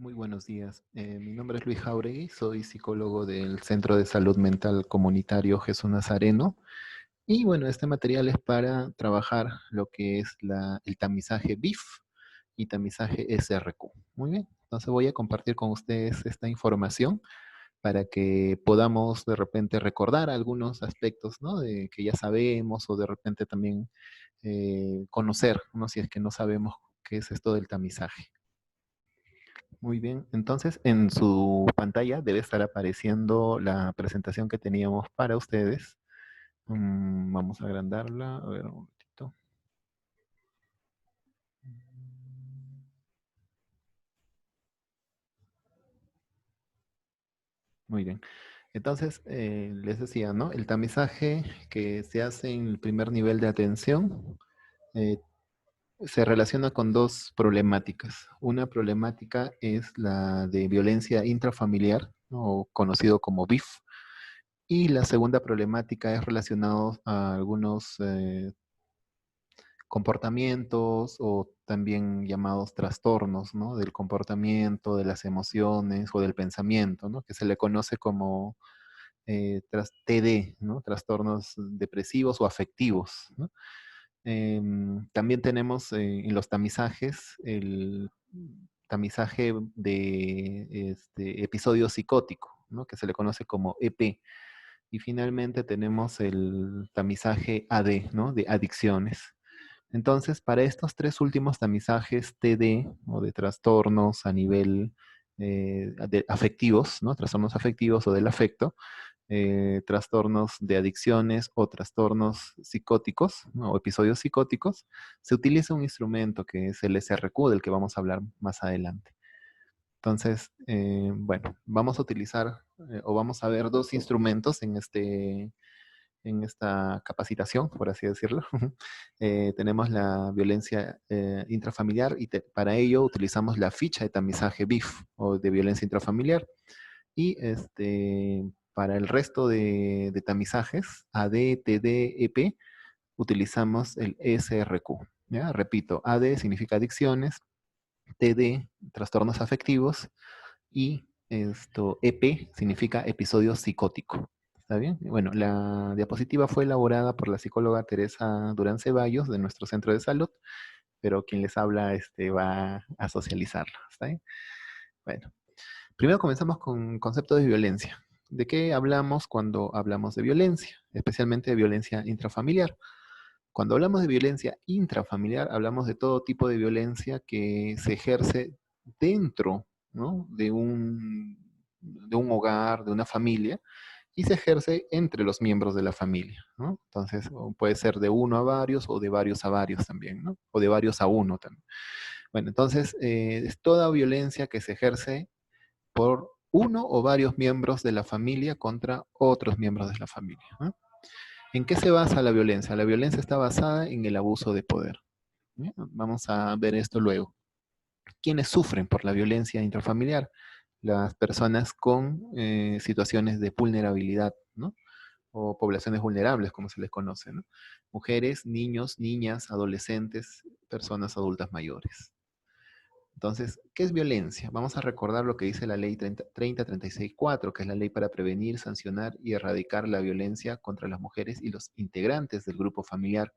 Muy buenos días. Mi nombre es Luis Jauregui, soy psicólogo del Centro de Salud Mental Comunitario Jesús Nazareno. Y bueno, este material es para trabajar lo que es el tamizaje BIF y tamizaje SRQ. Muy bien, entonces voy a compartir con ustedes esta información para que podamos de repente recordar algunos aspectos, ¿no? De que ya sabemos o de repente también conocer, ¿no? Si es que no sabemos qué es esto del tamizaje. Muy bien, entonces en su pantalla debe estar apareciendo la presentación que teníamos para ustedes. Vamos a agrandarla, a ver un momentito. Muy bien, entonces les decía, ¿no? El tamizaje que se hace en el primer nivel de atención eh, se relaciona con dos problemáticas. Una problemática es la de violencia intrafamiliar, ¿no? O conocido como BIF. Y la segunda problemática es relacionada a algunos comportamientos o también llamados trastornos, ¿no? Del comportamiento, de las emociones o del pensamiento, ¿no? Que se le conoce como TD, ¿no? Trastornos depresivos o afectivos, ¿no? También tenemos en los tamizajes el tamizaje de episodio psicótico, ¿no? Que se le conoce como EP. Y finalmente tenemos el tamizaje AD, ¿no? De adicciones. Entonces, para estos tres últimos tamizajes TD o de trastornos a nivel de afectivos, ¿no? Trastornos afectivos o del afecto, trastornos de adicciones o trastornos psicóticos, ¿no? O episodios psicóticos, se utiliza un instrumento que es el SRQ, del que vamos a hablar más adelante. Entonces, bueno, vamos a utilizar o vamos a ver dos instrumentos en esta capacitación, por así decirlo. Tenemos la violencia intrafamiliar y para ello utilizamos la ficha de tamizaje BIF o de violencia intrafamiliar. Y para el resto de tamizajes, AD, TD, EP, utilizamos el SRQ. ¿Ya? Repito, AD significa adicciones, TD, trastornos afectivos, y EP significa episodio psicótico. ¿Está bien? Bueno, la diapositiva fue elaborada por la psicóloga Teresa Durán Ceballos de nuestro centro de salud, pero quien les habla va a socializarlo. ¿Está bien? Bueno, primero comenzamos con conceptos de violencia. ¿De qué hablamos cuando hablamos de violencia? Especialmente de violencia intrafamiliar. Cuando hablamos de violencia intrafamiliar, hablamos de todo tipo de violencia que se ejerce dentro, ¿no? de un hogar, de una familia, y se ejerce entre los miembros de la familia, ¿no? Entonces, puede ser de uno a varios o de varios a varios también, ¿no? O de varios a uno también. Bueno, entonces, es toda violencia que se ejerce por uno o varios miembros de la familia contra otros miembros de la familia, ¿no? ¿En qué se basa la violencia? La violencia está basada en el abuso de poder. ¿Sí? Vamos a ver esto luego. ¿Quiénes sufren por la violencia intrafamiliar? Las personas con situaciones de vulnerabilidad, ¿no? O poblaciones vulnerables, como se les conoce, ¿no? Mujeres, niños, niñas, adolescentes, personas adultas mayores. Entonces, ¿qué es violencia? Vamos a recordar lo que dice la ley 3036-4, que es la ley para prevenir, sancionar y erradicar la violencia contra las mujeres y los integrantes del grupo familiar.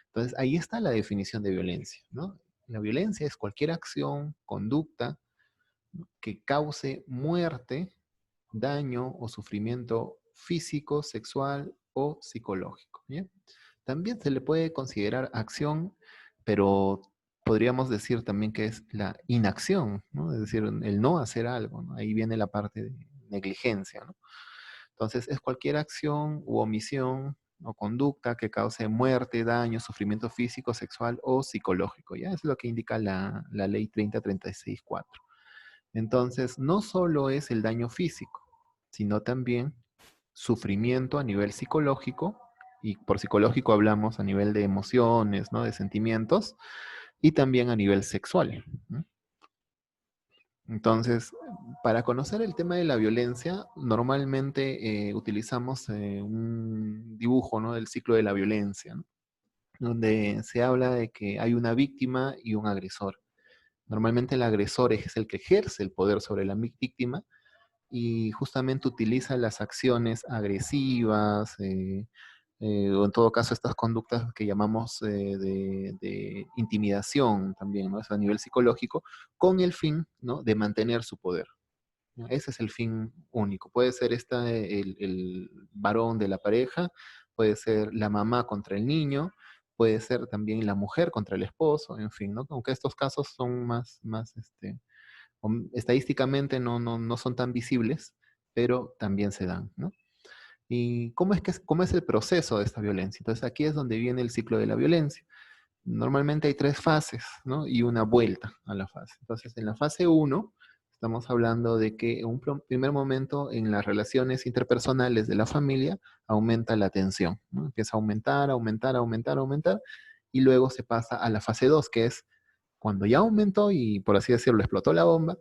Entonces, ahí está la definición de violencia, ¿no? La violencia es cualquier acción, conducta, ¿no? Que cause muerte, daño o sufrimiento físico, sexual o psicológico. ¿Bien? También se le puede considerar acción, pero podríamos decir también que es la inacción, ¿no? Es decir, el no hacer algo, ¿no? Ahí viene la parte de negligencia, ¿no? Entonces, es cualquier acción u omisión o conducta que cause muerte, daño, sufrimiento físico, sexual o psicológico, ¿ya? Es lo que indica la ley 3036-4. Entonces, no solo es el daño físico, sino también sufrimiento a nivel psicológico, y por psicológico hablamos a nivel de emociones, ¿no? De sentimientos, y también a nivel sexual, ¿no? Entonces, para conocer el tema de la violencia, normalmente utilizamos un dibujo, ¿no? Del ciclo de la violencia, ¿no? Donde se habla de que hay una víctima y un agresor. Normalmente el agresor es el que ejerce el poder sobre la víctima y justamente utiliza las acciones agresivas, o en todo caso estas conductas que llamamos de intimidación también, ¿no? Eso a nivel psicológico, con el fin, ¿no? de mantener su poder. ¿No? Ese es el fin único. Puede ser el varón de la pareja, puede ser la mamá contra el niño, puede ser también la mujer contra el esposo, en fin, ¿no? Aunque estos casos son estadísticamente no son tan visibles, pero también se dan, ¿no? ¿Y cómo es el proceso de esta violencia? Entonces aquí es donde viene el ciclo de la violencia. Normalmente hay tres fases, ¿no? Y una vuelta a la fase. Entonces, en la fase uno estamos hablando de que en un primer momento en las relaciones interpersonales de la familia aumenta la tensión, ¿no? Empieza a aumentar, aumentar, aumentar, aumentar, y luego se pasa a la fase 2, que es cuando ya aumentó y, por así decirlo, explotó la bomba,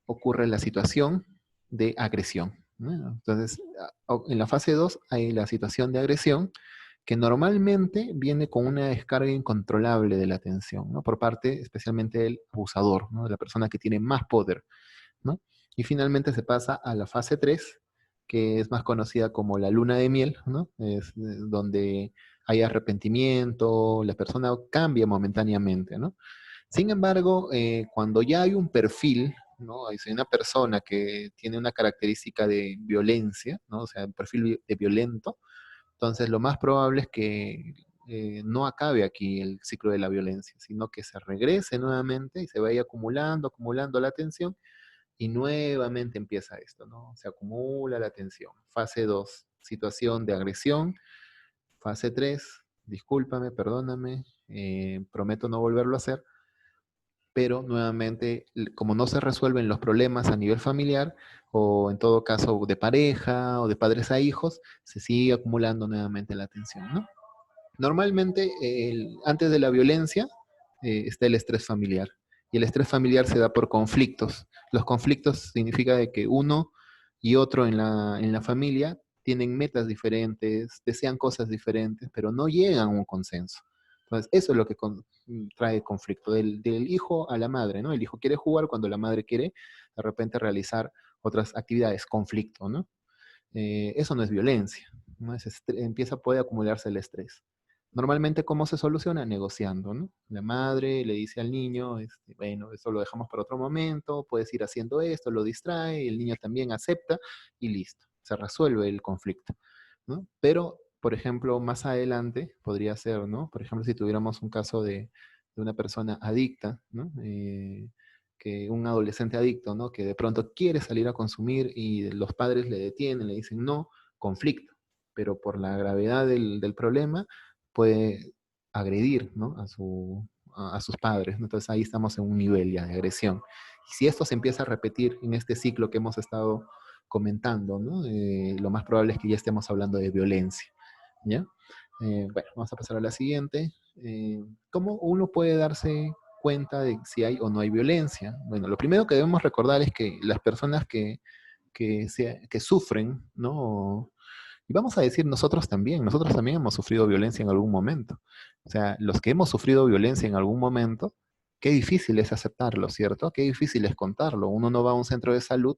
ocurre la situación de agresión, ¿no? Entonces, en la fase 2 hay la situación de agresión que normalmente viene con una descarga incontrolable de la atención, ¿no? Por parte especialmente del abusador, ¿no? De la persona que tiene más poder, ¿no? Y finalmente se pasa a la fase 3, que es más conocida como la luna de miel, ¿no? Es donde hay arrepentimiento, la persona cambia momentáneamente, ¿no? Sin embargo, cuando ya hay un perfil, ¿no? Hay una persona que tiene una característica de violencia, ¿no? O sea, un perfil de violento, entonces lo más probable es que no acabe aquí el ciclo de la violencia, sino que se regrese nuevamente y se vaya acumulando, acumulando la tensión y nuevamente empieza esto, ¿no? Se acumula la tensión. Fase 2, situación de agresión. Fase 3, discúlpame, perdóname, prometo no volverlo a hacer, pero nuevamente, como no se resuelven los problemas a nivel familiar, o en todo caso de pareja o de padres a hijos, se sigue acumulando nuevamente la tensión, ¿no? Normalmente, antes de la violencia, está el estrés familiar. Y el estrés familiar se da por conflictos. Los conflictos significa de que uno y otro en la familia tienen metas diferentes, desean cosas diferentes, pero no llegan a un consenso. Entonces, eso es lo que trae conflicto, del hijo a la madre, ¿no? El hijo quiere jugar cuando la madre quiere de repente realizar otras actividades, conflicto, ¿no? Eso no es violencia, ¿no? Puede acumularse el estrés. Normalmente, ¿cómo se soluciona? Negociando, ¿no? La madre le dice al niño, bueno, eso lo dejamos para otro momento, puedes ir haciendo esto, lo distrae, el niño también acepta y listo, se resuelve el conflicto, ¿no? Pero, por ejemplo, más adelante podría ser, ¿no? Por ejemplo, si tuviéramos un caso de una persona adicta, ¿no? Que un adolescente adicto, ¿no? Que de pronto quiere salir a consumir y los padres le detienen, le dicen no, conflicto, pero por la gravedad del problema puede agredir, ¿no? A sus padres, ¿no? Entonces ahí estamos en un nivel ya de agresión. Y si esto se empieza a repetir en este ciclo que hemos estado comentando, ¿no? Lo más probable es que ya estemos hablando de violencia, ¿ya? Bueno, vamos a pasar a la siguiente. ¿Cómo uno puede darse cuenta de si hay o no hay violencia? Bueno, lo primero que debemos recordar es que las personas que sufren, ¿no? Y vamos a decir nosotros también hemos sufrido violencia en algún momento. O sea, los que hemos sufrido violencia en algún momento, qué difícil es aceptarlo, ¿cierto? Qué difícil es contarlo. Uno no va a un centro de salud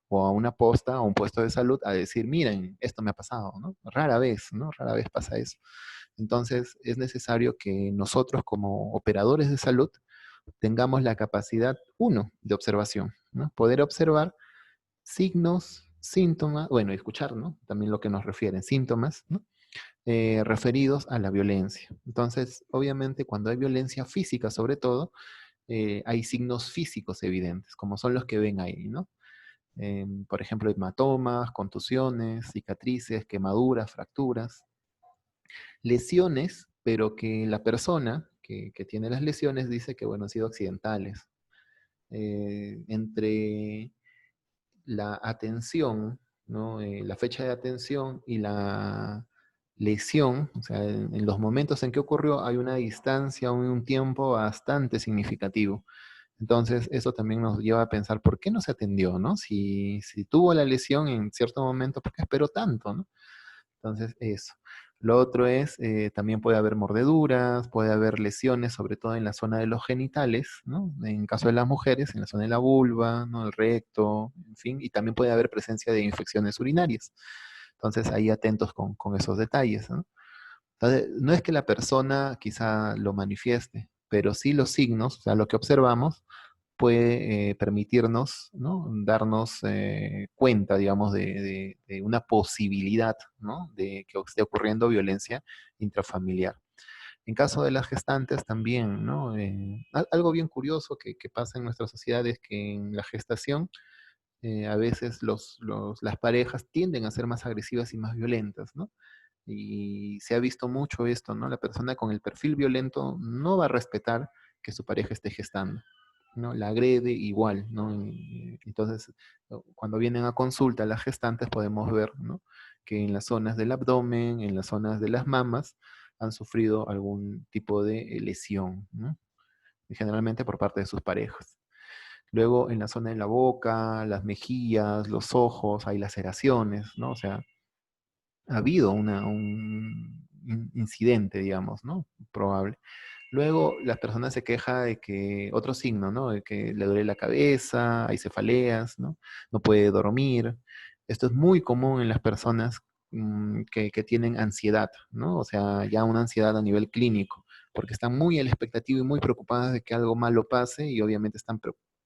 o a una posta o un puesto de salud a decir, miren, esto me ha pasado, ¿no? Rara vez, ¿no? Rara vez pasa eso. Entonces, es necesario que nosotros como operadores de salud tengamos la capacidad, uno, de observación, ¿no? Poder observar signos, síntomas, bueno, y escuchar, ¿no? También lo que nos refieren, síntomas, ¿no? Referidos a la violencia. Entonces, obviamente, cuando hay violencia física, sobre todo, hay signos físicos evidentes, como son los que ven ahí, ¿no? Por ejemplo, hematomas, contusiones, cicatrices, quemaduras, fracturas, lesiones, pero que la persona que tiene las lesiones dice que, bueno, han sido accidentales. Entre la atención, ¿no? La fecha de atención y la lesión, o sea, en los momentos en que ocurrió hay una distancia, un tiempo bastante significativo. Entonces, eso también nos lleva a pensar, ¿por qué no se atendió, no? Si tuvo la lesión en cierto momento, ¿por qué esperó tanto, no? Entonces, eso. Lo otro es, también puede haber mordeduras, puede haber lesiones, sobre todo en la zona de los genitales, ¿no? En caso de las mujeres, en la zona de la vulva, ¿no? El recto, en fin, y también puede haber presencia de infecciones urinarias. Entonces, ahí atentos con esos detalles, ¿no? Entonces, no es que la persona quizá lo manifieste, pero sí los signos, o sea, lo que observamos, puede permitirnos, ¿no? Darnos cuenta, digamos, de una posibilidad, ¿no? De que esté ocurriendo violencia intrafamiliar. En caso de las gestantes también, ¿no? Algo bien curioso que pasa en nuestra sociedad es que en la gestación a veces las parejas tienden a ser más agresivas y más violentas, ¿no? Y se ha visto mucho esto, ¿no? La persona con el perfil violento no va a respetar que su pareja esté gestando, ¿no? La agrede igual, ¿no? Entonces, cuando vienen a consulta las gestantes podemos ver, ¿no? Que en las zonas del abdomen, en las zonas de las mamas, han sufrido algún tipo de lesión, ¿no? Y generalmente por parte de sus parejas. Luego, en la zona de la boca, las mejillas, los ojos, hay laceraciones, ¿no? O sea, ha habido un incidente, digamos, ¿no? Probable. Luego, las personas se queja de que, otro signo, ¿no? De que le duele la cabeza, hay cefaleas, ¿no? No puede dormir. Esto es muy común en las personas que tienen ansiedad, ¿no? O sea, ya una ansiedad a nivel clínico, porque están muy a la expectativa y muy preocupadas de que algo malo pase y obviamente están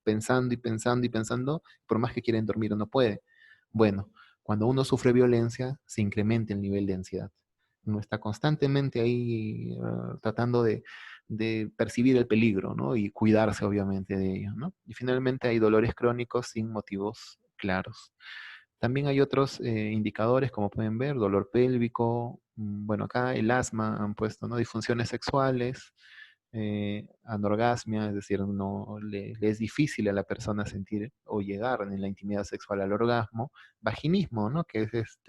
pensando y pensando y pensando, por más que quieren dormir o no puede. Bueno, cuando uno sufre violencia, se incrementa el nivel de ansiedad. Uno está constantemente ahí tratando de percibir el peligro, ¿no? Y cuidarse, obviamente, de ello, ¿no? Y finalmente hay dolores crónicos sin motivos claros. También hay otros indicadores, como pueden ver, dolor pélvico, bueno, acá el asma han puesto, ¿no? Disfunciones sexuales, anorgasmia, es decir, no le es difícil a la persona sentir o llegar en la intimidad sexual al orgasmo, vaginismo, ¿no? Que es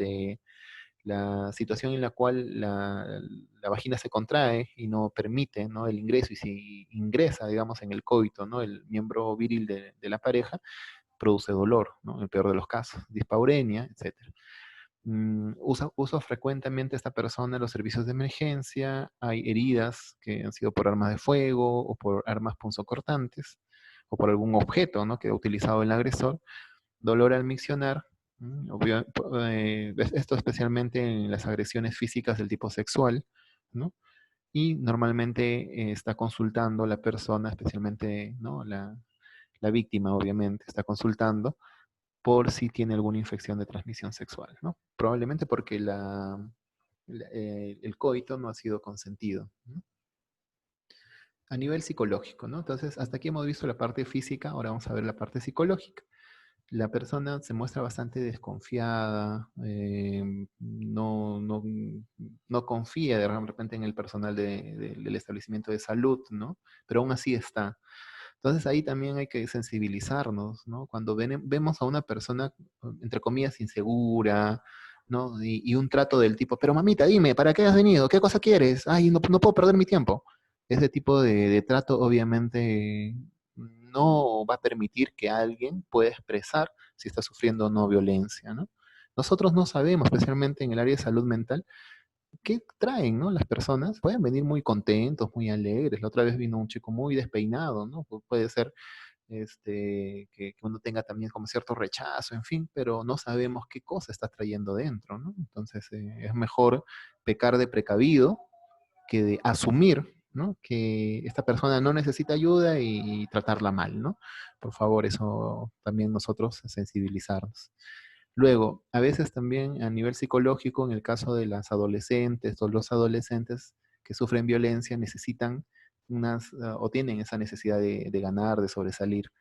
la situación en la cual la vagina se contrae y no permite, ¿no? El ingreso, y si ingresa, digamos, en el coito, ¿no? El miembro viril de la pareja, produce dolor, ¿no? En el peor de los casos, dispaurenia, etcétera. Usa frecuentemente esta persona en los servicios de emergencia, hay heridas que han sido por armas de fuego o por armas punzocortantes o por algún objeto, ¿no? Que ha utilizado el agresor, dolor al miccionar, esto especialmente en las agresiones físicas del tipo sexual, ¿no? Y normalmente está consultando la persona, especialmente, ¿no? La víctima, obviamente, está consultando por si tiene alguna infección de transmisión sexual, ¿no? Probablemente porque el coito no ha sido consentido, ¿no? A nivel psicológico, ¿no? Entonces, hasta aquí hemos visto la parte física, ahora vamos a ver la parte psicológica. La persona se muestra bastante desconfiada, no confía de repente en el personal del establecimiento de salud, ¿no? Pero aún así está. Entonces ahí también hay que sensibilizarnos, ¿no? Cuando vemos a una persona, entre comillas, insegura, ¿no? Y un trato del tipo, pero mamita, dime, ¿para qué has venido? ¿Qué cosa quieres? Ay, no puedo perder mi tiempo. Ese tipo de trato obviamente no va a permitir que alguien pueda expresar si está sufriendo o no violencia, ¿no? Nosotros no sabemos, especialmente en el área de salud mental, qué traen, ¿no? Las personas pueden venir muy contentos, muy alegres. La otra vez vino un chico muy despeinado, ¿no? Puede ser que uno tenga también como cierto rechazo, en fin, pero no sabemos qué cosa está trayendo dentro, ¿no? Entonces es mejor pecar de precavido que de asumir, ¿no? Que esta persona no necesita ayuda y tratarla mal, ¿no? Por favor, eso también nosotros sensibilizarnos. Luego, a veces también a nivel psicológico, en el caso de las adolescentes o los adolescentes que sufren violencia, necesitan o tienen esa necesidad de ganar, de sobresalir,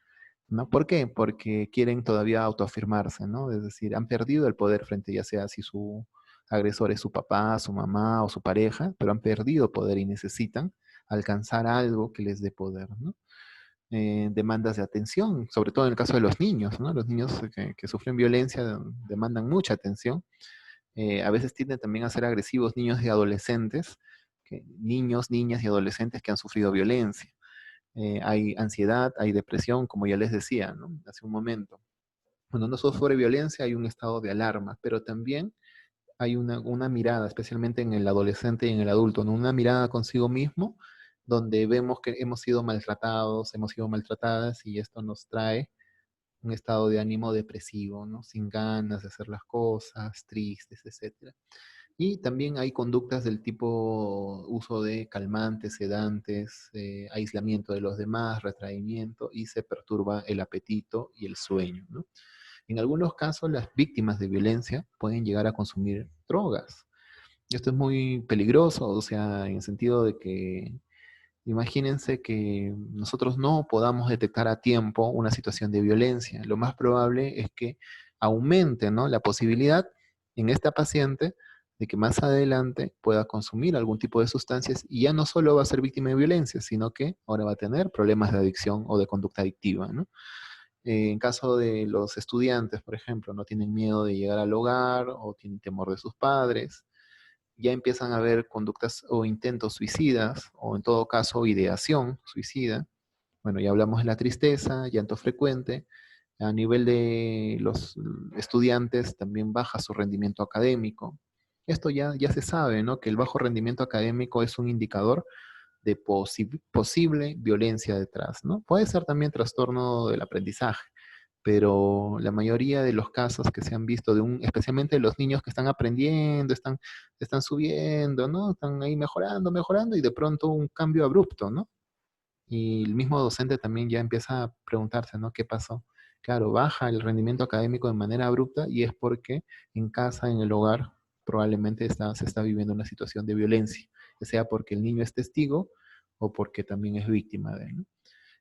¿no? ¿Por qué? Porque quieren todavía autoafirmarse, ¿no? Es decir, han perdido el poder frente ya sea si su agresor es su papá, su mamá o su pareja, pero han perdido poder y necesitan alcanzar algo que les dé poder, ¿no? Demandas de atención, sobre todo en el caso de los niños, ¿no? Los niños que sufren violencia demandan mucha atención. A veces tienden también a ser agresivos niños y adolescentes, niños, niñas y adolescentes que han sufrido violencia. Hay ansiedad, hay depresión, como ya les decía, ¿no? Hace un momento. Cuando uno sufre violencia hay un estado de alarma, pero también hay una mirada, especialmente en el adolescente y en el adulto, ¿no? Una mirada consigo mismo, donde vemos que hemos sido maltratados, hemos sido maltratadas y esto nos trae un estado de ánimo depresivo, ¿no? Sin ganas de hacer las cosas, tristes, etcétera. Y también hay conductas del tipo uso de calmantes, sedantes, aislamiento de los demás, retraimiento y se perturba el apetito y el sueño, ¿no? En algunos casos, las víctimas de violencia pueden llegar a consumir drogas. Esto es muy peligroso, o sea, en el sentido de que imagínense que nosotros no podamos detectar a tiempo una situación de violencia. Lo más probable es que aumente, ¿no?, la posibilidad en esta paciente de que más adelante pueda consumir algún tipo de sustancias y ya no solo va a ser víctima de violencia, sino que ahora va a tener problemas de adicción o de conducta adictiva, ¿no? En caso de los estudiantes, por ejemplo, no tienen miedo de llegar al hogar o tienen temor de sus padres, ya empiezan a haber conductas o intentos suicidas, o en todo caso ideación suicida. Bueno, ya hablamos de la tristeza, llanto frecuente. A nivel de los estudiantes también baja su rendimiento académico. Esto ya se sabe, ¿no? Que el bajo rendimiento académico es un indicador de posible violencia detrás, ¿no? Puede ser también trastorno del aprendizaje, pero la mayoría de los casos que se han visto especialmente de los niños que están aprendiendo, están subiendo, ¿no? Están ahí mejorando, mejorando y de pronto un cambio abrupto, ¿no? Y el mismo docente también ya empieza a preguntarse, ¿no? ¿Qué pasó? Claro, baja el rendimiento académico de manera abrupta y es porque en casa, en el hogar, probablemente se está viviendo una situación de violencia, ya sea porque el niño es testigo o porque también es víctima de él, ¿no?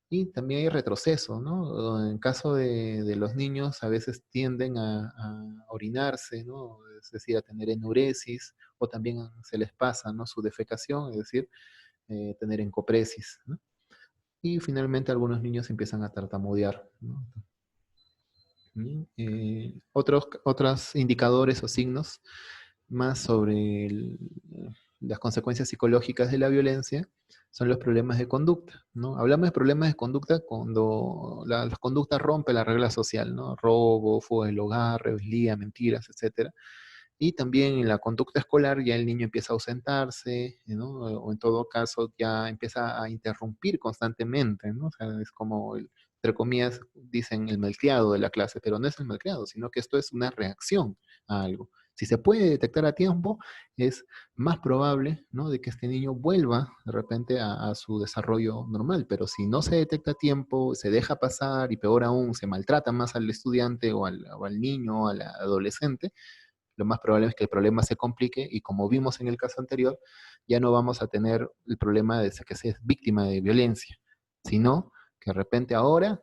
Y también hay retroceso, ¿no? En caso de los niños, a veces tienden a orinarse, ¿no? Es decir, a tener enuresis, o también se les pasa, ¿no?, su defecación, es decir, tener encopresis, ¿no? Y finalmente algunos niños empiezan a tartamudear, ¿no? Otros indicadores o signos más sobre las consecuencias psicológicas de la violencia son los problemas de conducta, ¿no? Hablamos de problemas de conducta cuando la conducta rompe la regla social, ¿no? Robo, fuga del hogar, rebeldía, mentiras, etcétera. Y también en la conducta escolar ya el niño empieza a ausentarse, ¿no? O en todo caso ya empieza a interrumpir constantemente, ¿no? O sea, es como, entre comillas, dicen el malcriado de la clase, pero no es el malcriado, sino que esto es una reacción a algo. Si se puede detectar a tiempo, es más probable, ¿no?, de que este niño vuelva de repente a su desarrollo normal, pero si no se detecta a tiempo, se deja pasar y peor aún, se maltrata más al estudiante o al niño o al adolescente, lo más probable es que el problema se complique y como vimos en el caso anterior, ya no vamos a tener el problema de que sea víctima de violencia, sino que de repente ahora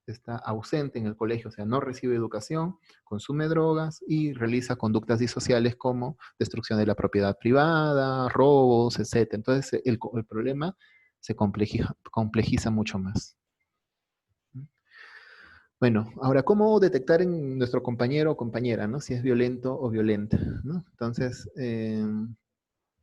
está ausente en el colegio, o sea, no recibe educación, consume drogas y realiza conductas disociales como destrucción de la propiedad privada, robos, etc. Entonces el problema se complejiza mucho más. Bueno, ahora, ¿cómo detectar en nuestro compañero o compañera, ¿no?, si es violento o violenta, ¿no? Entonces,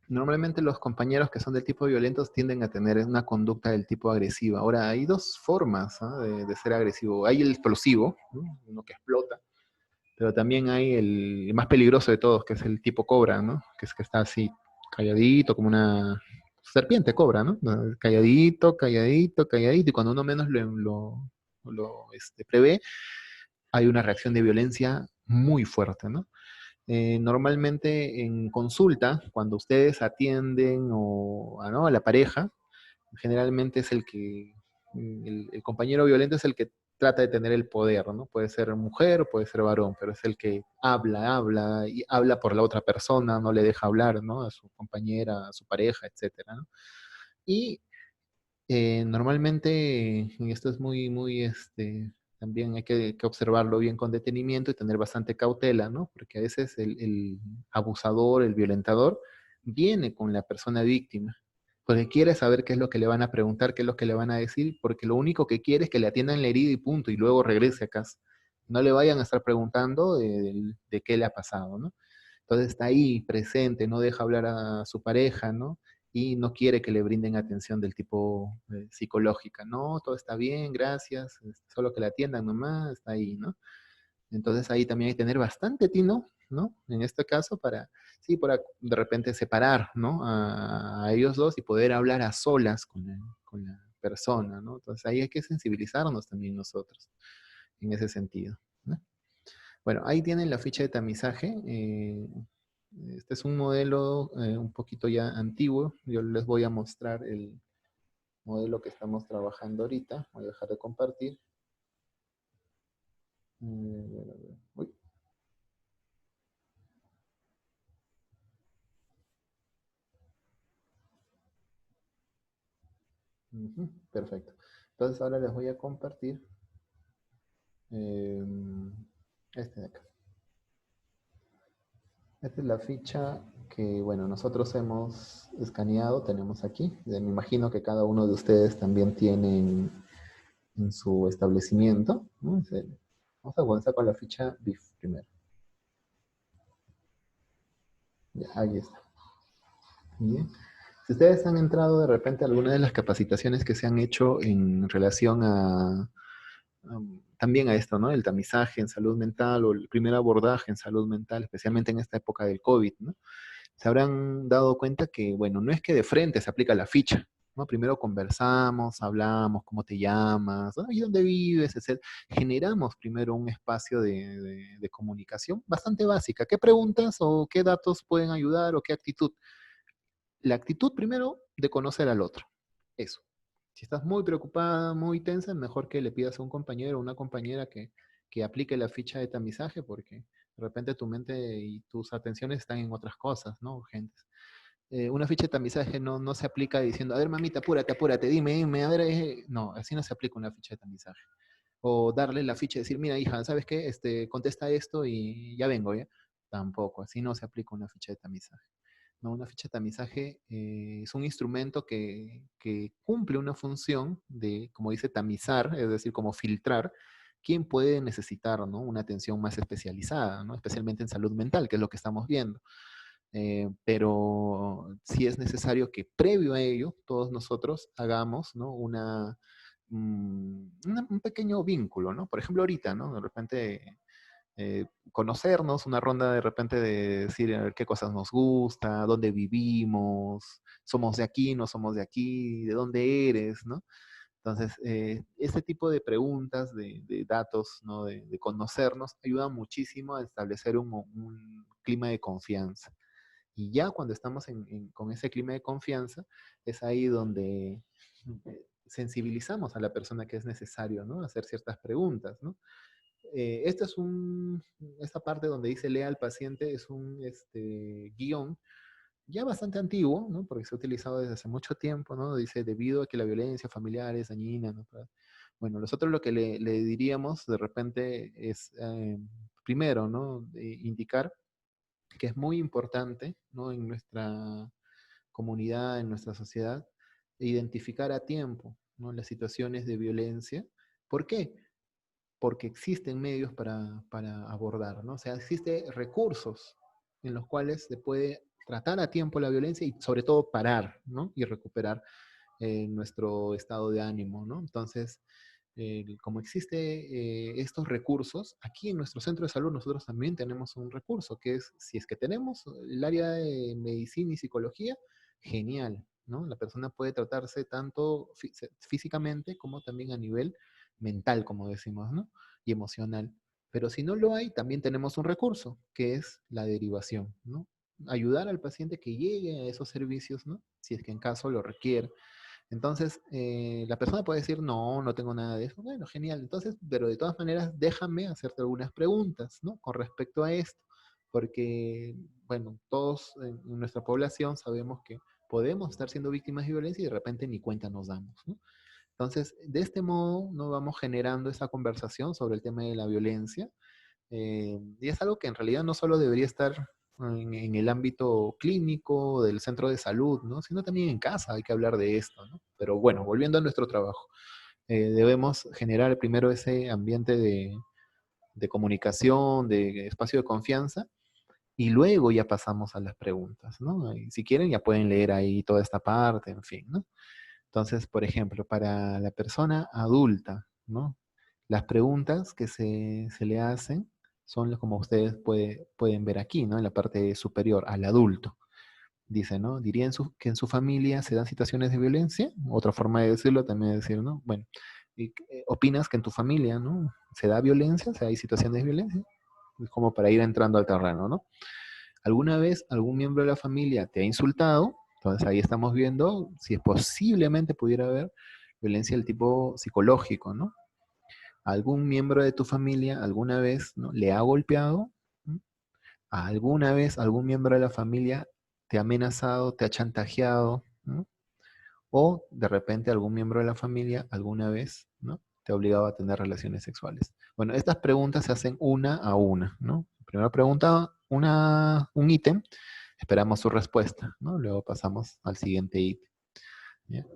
normalmente los compañeros que son del tipo violentos tienden a tener una conducta del tipo agresiva. Ahora, hay dos formas, ¿no?, de ser agresivo. Hay el explosivo, ¿no?, uno que explota, pero también hay el más peligroso de todos, que es el tipo cobra, ¿no? Que es que está así, calladito, como una serpiente cobra, ¿no? Calladito, calladito, calladito, y cuando uno menos prevé, hay una reacción de violencia muy fuerte, ¿no? Normalmente en consulta, cuando ustedes atienden ¿no?, a la pareja, generalmente es el compañero violento es el que trata de tener el poder, ¿no? Puede ser mujer, puede ser varón, pero es el que habla y habla por la otra persona, no le deja hablar, ¿no?, a su compañera, a su pareja, etcétera, ¿no? Y normalmente, y esto es también hay que observarlo bien con detenimiento y tener bastante cautela, ¿no? Porque a veces el abusador, el violentador, viene con la persona víctima, porque quiere saber qué es lo que le van a preguntar, qué es lo que le van a decir, porque lo único que quiere es que le atiendan la herida y punto, y luego regrese a casa. No le vayan a estar preguntando de qué le ha pasado, ¿no? Entonces está ahí presente, no deja hablar a su pareja, ¿no? Y no quiere que le brinden atención del tipo psicológica. No, todo está bien, gracias, solo que la atiendan nomás, está ahí, ¿no? Entonces ahí también hay que tener bastante tino ¿no? En este caso, sí, de repente separar, ¿no? A ellos dos y poder hablar a solas con la persona, ¿no? Entonces ahí hay que sensibilizarnos también nosotros, en ese sentido, ¿no? Bueno, ahí tienen la ficha de tamizaje. Este es un modelo un poquito ya antiguo. Yo les voy a mostrar el modelo que estamos trabajando ahorita. Voy a dejar de compartir. Uy, ujú, perfecto. Entonces ahora les voy a compartir eh, este de acá. Esta es la ficha que, bueno, nosotros hemos escaneado, tenemos aquí. Me imagino que cada uno de ustedes también tiene en su establecimiento, ¿no? Vamos a comenzar con la ficha BIF primero. Ya, ahí está. Bien. Si ustedes han entrado de repente a alguna de las capacitaciones que se han hecho en relación también a esto, ¿no? El tamizaje en salud mental o el primer abordaje en salud mental, especialmente en esta época del COVID, ¿no? Se habrán dado cuenta que, bueno, no es que de frente se aplica la ficha, ¿no? Primero conversamos, hablamos, cómo te llamas, ¿no? ¿Y dónde vives? Etcétera. Generamos primero un espacio de comunicación bastante básica. ¿Qué preguntas o qué datos pueden ayudar o qué actitud? La actitud primero de conocer al otro. Eso. Si estás muy preocupada, muy tensa, mejor que le pidas a un compañero o una compañera que aplique la ficha de tamizaje porque de repente tu mente y tus atenciones están en otras cosas, ¿no? Urgentes. Una ficha de tamizaje no se aplica diciendo, a ver, mamita, apúrate, apúrate, dime, a ver, no, así no se aplica una ficha de tamizaje. O darle la ficha y decir, mira, hija, ¿sabes qué? Contesta esto y ya vengo, ¿ya? Tampoco, así no se aplica una ficha de tamizaje. No, una ficha de tamizaje es un instrumento que cumple una función de, como dice, tamizar, es decir, como filtrar quién puede necesitar, ¿no? Una atención más especializada, ¿no? Especialmente en salud mental, que es lo que estamos viendo. Pero sí es necesario que previo a ello todos nosotros hagamos, ¿no? Un pequeño vínculo, ¿no? Por ejemplo, ahorita, ¿no? De repente conocernos, una ronda de repente de decir a ver qué cosas nos gusta, dónde vivimos, somos de aquí, no somos de aquí, de dónde eres, ¿no? Entonces, este tipo de preguntas, de datos, ¿no? De conocernos, ayuda muchísimo a establecer un clima de confianza. Y ya cuando estamos con ese clima de confianza, es ahí donde sensibilizamos a la persona que es necesario, ¿no? Hacer ciertas preguntas, ¿no? Este es esta parte donde dice lea al paciente es un guión ya bastante antiguo, ¿no? Porque se ha utilizado desde hace mucho tiempo, ¿no? Dice, debido a que la violencia familiar es dañina, ¿no? Bueno, nosotros lo que le diríamos de repente es, primero, ¿no? Indicar que es muy importante, ¿no? En nuestra comunidad, en nuestra sociedad, identificar a tiempo, ¿no? Las situaciones de violencia. ¿Por qué? Porque existen medios para abordar, ¿no? O sea, existen recursos en los cuales se puede tratar a tiempo la violencia y sobre todo parar, ¿no? Y recuperar nuestro estado de ánimo, ¿no? Entonces, como existe estos recursos, aquí en nuestro centro de salud nosotros también tenemos un recurso, que es, si es que tenemos el área de medicina y psicología, genial, ¿no? La persona puede tratarse tanto físicamente como también a nivel mental, como decimos, ¿no? Y emocional. Pero si no lo hay, también tenemos un recurso, que es la derivación, ¿no? Ayudar al paciente que llegue a esos servicios, ¿no? Si es que en caso lo requiere. Entonces, la persona puede decir, no, no tengo nada de eso. Bueno, genial. Entonces, pero de todas maneras, déjame hacerte algunas preguntas, ¿no? Con respecto a esto. Porque, bueno, todos en nuestra población sabemos que podemos estar siendo víctimas de violencia y de repente ni cuenta nos damos, ¿no? Entonces, de este modo, no vamos generando esa conversación sobre el tema de la violencia. Y es algo que en realidad no solo debería estar en el ámbito clínico, del centro de salud, ¿no? Sino también en casa hay que hablar de esto, ¿no? Pero bueno, volviendo a nuestro trabajo, debemos generar primero ese ambiente de comunicación, de espacio de confianza, y luego ya pasamos a las preguntas, ¿no? Y si quieren, ya pueden leer ahí toda esta parte, en fin, ¿no? Entonces, por ejemplo, para la persona adulta, ¿no? Las preguntas que se le hacen son como ustedes pueden ver aquí, ¿no? En la parte superior, al adulto. Dice, ¿no? Diría que en su familia se dan situaciones de violencia. Otra forma de decirlo también es decir, ¿no? Bueno, ¿opinas que en tu familia, ¿no? ¿Se da violencia? O sea, ¿hay situaciones de violencia? Es como para ir entrando al terreno, ¿no? ¿Alguna vez algún miembro de la familia te ha insultado? Entonces ahí estamos viendo si es posiblemente pudiera haber violencia del tipo psicológico, ¿no? ¿Algún miembro de tu familia alguna vez, ¿no? le ha golpeado? ¿Mm? ¿Alguna vez algún miembro de la familia te ha amenazado, te ha chantajeado? ¿No? O de repente algún miembro de la familia alguna vez, ¿no? te ha obligado a tener relaciones sexuales. Bueno, estas preguntas se hacen una a una, ¿no? Primera pregunta, un ítem, esperamos su respuesta, ¿no? Luego pasamos al siguiente ítem. ¿Ya?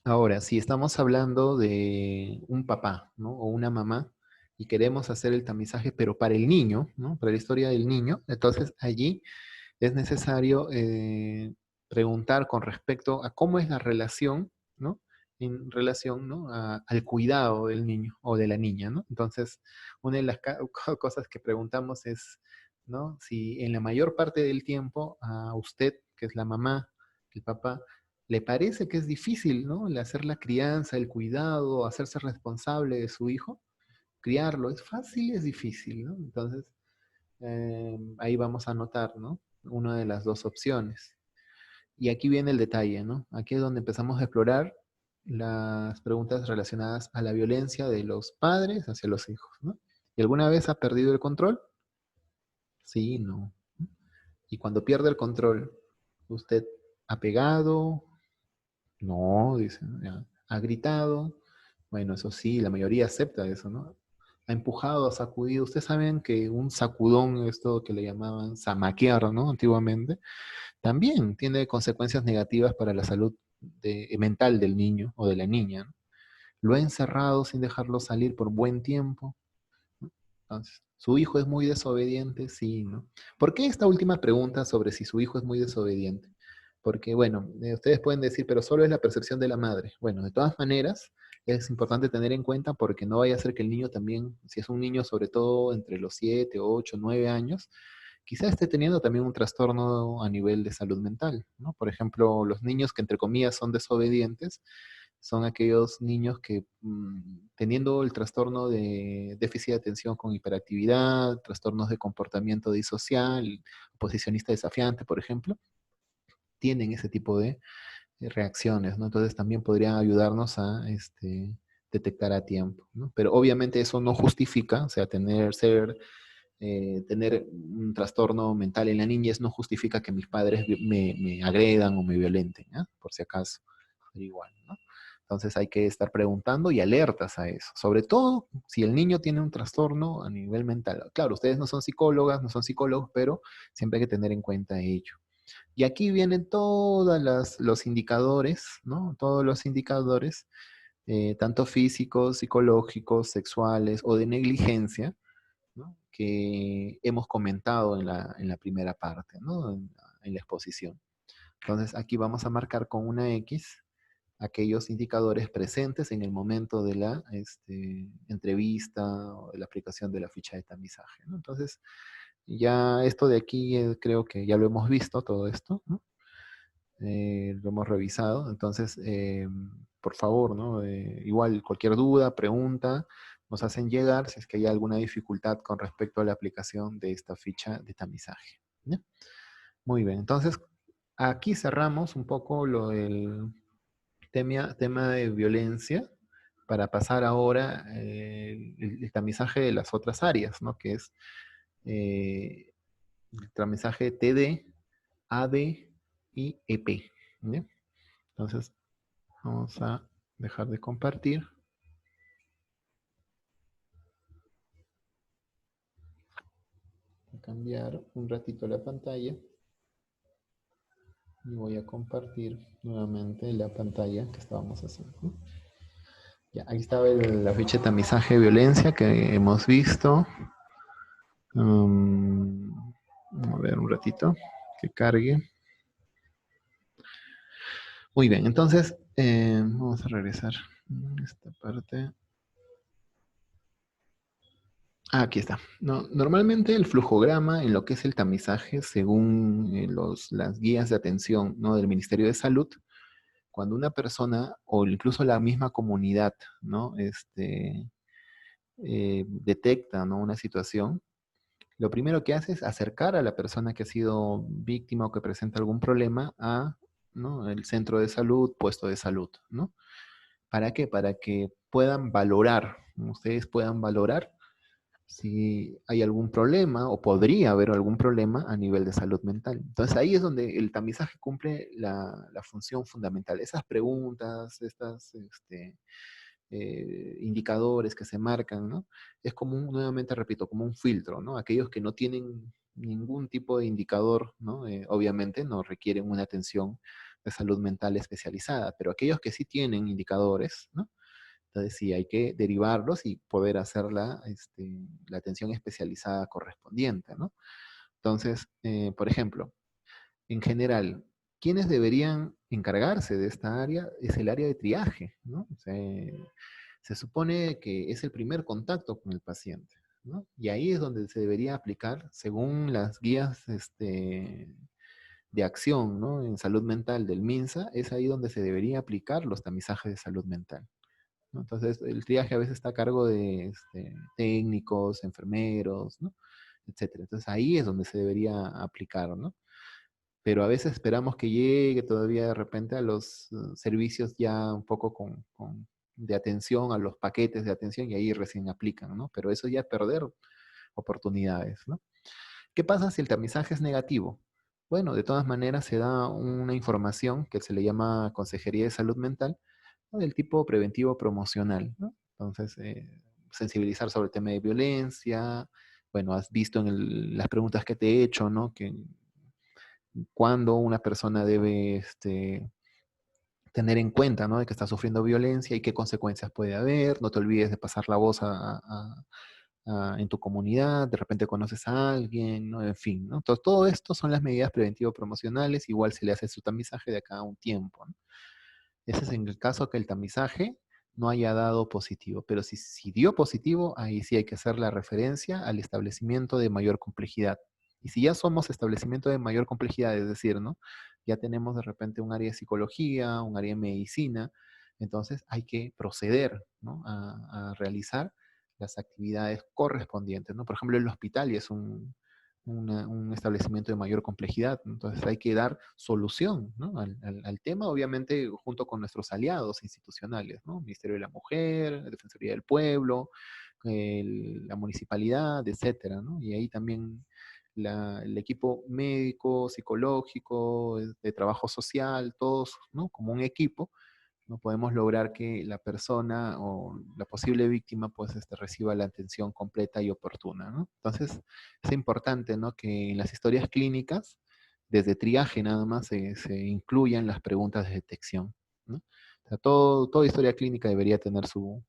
Ahora, si estamos hablando de un papá, ¿no? O una mamá y queremos hacer el tamizaje, pero para el niño, ¿no? Para la historia del niño, entonces allí es necesario preguntar con respecto a cómo es la relación, ¿no? En relación, ¿no? al cuidado del niño o de la niña, ¿no? Entonces, una de las cosas que preguntamos es, ¿no? Si en la mayor parte del tiempo a usted, que es la mamá, el papá, le parece que es difícil, ¿no? El hacer la crianza, el cuidado, hacerse responsable de su hijo, criarlo, ¿es fácil? Es difícil, ¿no? Entonces, ahí vamos a anotar, ¿no? Una de las dos opciones. Y aquí viene el detalle, ¿no? Aquí es donde empezamos a explorar las preguntas relacionadas a la violencia de los padres hacia los hijos, ¿no? ¿Y alguna vez ha perdido el control? Sí, no. Y cuando pierde el control, ¿usted ha pegado? No, dice, ¿no? Ya. ¿Ha gritado? Bueno, eso sí, la mayoría acepta eso, ¿no? Ha empujado, ha sacudido. Ustedes saben que un sacudón, esto que le llamaban zamaquear, ¿no? Antiguamente, también tiene consecuencias negativas para la salud mental del niño o de la niña, ¿no? Lo ha encerrado sin dejarlo salir por buen tiempo, ¿no? Entonces, ¿su hijo es muy desobediente? Sí, ¿no? ¿Por qué esta última pregunta sobre si su hijo es muy desobediente? Porque, bueno, ustedes pueden decir, pero solo es la percepción de la madre. Bueno, de todas maneras, es importante tener en cuenta porque no vaya a ser que el niño también, si es un niño sobre todo entre los 7, 8, 9 años, quizá esté teniendo también un trastorno a nivel de salud mental, ¿no? Por ejemplo, los niños que entre comillas son desobedientes son aquellos niños que teniendo el trastorno de déficit de atención con hiperactividad, trastornos de comportamiento disocial, oposicionista desafiante, por ejemplo, tienen ese tipo de reacciones, ¿no? Entonces también podría ayudarnos a detectar a tiempo, ¿no? Pero obviamente eso no justifica, o sea, tener un trastorno mental en la niñez no justifica que mis padres me agredan o me violenten, ¿ya? Por si acaso, pero igual, ¿no? Entonces hay que estar preguntando y alertas a eso, sobre todo si el niño tiene un trastorno a nivel mental. Claro, ustedes no son psicólogas, no son psicólogos, pero siempre hay que tener en cuenta ello. Y aquí vienen todos los indicadores, ¿no? Todos los indicadores, tanto físicos, psicológicos, sexuales o de negligencia, ¿no? que hemos comentado en la primera parte, ¿no? En la exposición. Entonces aquí vamos a marcar con una X aquellos indicadores presentes en el momento de la entrevista o de la aplicación de la ficha de tamizaje, ¿no? Entonces, ya esto de aquí creo que ya lo hemos visto, todo esto, ¿no? Lo hemos revisado, entonces, por favor, ¿no? Igual cualquier duda, pregunta, nos hacen llegar si es que hay alguna dificultad con respecto a la aplicación de esta ficha de tamizaje. ¿Ya? Muy bien, entonces aquí cerramos un poco lo del tema de violencia para pasar ahora el tamizaje de las otras áreas, ¿no? Que es el tamizaje TD, AD y EP. ¿Ya? Entonces, vamos a dejar de compartir. Voy a cambiar un ratito la pantalla. Y voy a compartir nuevamente la pantalla que estábamos haciendo. Ya, ahí estaba la ficha de tamizaje de violencia que hemos visto. A ver un ratito que cargue. Muy bien, entonces vamos a regresar a esta parte. Aquí está. No, normalmente el flujograma en lo que es el tamizaje, según las guías de atención, ¿no?, del Ministerio de Salud, cuando una persona o incluso la misma comunidad, ¿no?, detecta, ¿no?, una situación, lo primero que hace es acercar a la persona que ha sido víctima o que presenta algún problema a, ¿no?, el centro de salud, puesto de salud, ¿no? ¿Para qué? Para que puedan valorar, ¿no?, ustedes puedan valorar si hay algún problema o podría haber algún problema a nivel de salud mental. Entonces ahí es donde el tamizaje cumple la función fundamental. Esas preguntas, indicadores que se marcan, ¿no? Es como nuevamente repito, como un filtro, ¿no? Aquellos que no tienen ningún tipo de indicador, ¿no? Obviamente no requieren una atención de salud mental especializada, pero aquellos que sí tienen indicadores, ¿no? Entonces sí, hay que derivarlos y poder hacer la atención especializada correspondiente, ¿no? Entonces, por ejemplo, en general, ¿quiénes deberían encargarse de esta área? Es el área de triaje, ¿no? O sea, se supone que es el primer contacto con el paciente, ¿no? Y ahí es donde se debería aplicar, según las guías de acción, ¿no?, en salud mental del MINSA, es ahí donde se debería aplicar los tamizajes de salud mental, ¿no? Entonces, el triaje a veces está a cargo de técnicos, enfermeros, ¿no?, etcétera. Entonces, ahí es donde se debería aplicar, ¿no? Pero a veces esperamos que llegue todavía de repente a los servicios ya un poco de atención, a los paquetes de atención, y ahí recién aplican, ¿no? Pero eso ya es perder oportunidades, ¿no? ¿Qué pasa si el tamizaje es negativo? Bueno, de todas maneras se da una información que se le llama Consejería de Salud Mental, ¿no?, del tipo preventivo promocional, ¿no? Entonces, sensibilizar sobre el tema de violencia. Bueno, has visto en las preguntas que te he hecho, ¿no?, que cuando una persona debe tener en cuenta, ¿no?, de que está sufriendo violencia y qué consecuencias puede haber. No te olvides de pasar la voz en tu comunidad, de repente conoces a alguien, ¿no? En fin, ¿no? Entonces, todo esto son las medidas preventivo-promocionales, igual se le hace su tamizaje de acá a un tiempo, ¿no? Ese es en el caso que el tamizaje no haya dado positivo, pero si dio positivo, ahí sí hay que hacer la referencia al establecimiento de mayor complejidad. Y si ya somos establecimiento de mayor complejidad, es decir, ¿no?, ya tenemos de repente un área de psicología, un área de medicina, entonces hay que proceder, ¿no?, a realizar las actividades correspondientes, ¿no? Por ejemplo, el hospital ya es un establecimiento de mayor complejidad, ¿no? Entonces hay que dar solución, ¿no?, al tema, obviamente junto con nuestros aliados institucionales, ¿no? Ministerio de la Mujer, Defensoría del Pueblo, la municipalidad, etcétera, ¿no? Y ahí también el equipo médico, psicológico, de trabajo social, todos, ¿no?, como un equipo, no podemos lograr que la persona o la posible víctima pues reciba la atención completa y oportuna, ¿no? Entonces es importante, ¿no?, que en las historias clínicas, desde triaje nada más, se incluyan las preguntas de detección, ¿no? O sea, toda historia clínica debería tener su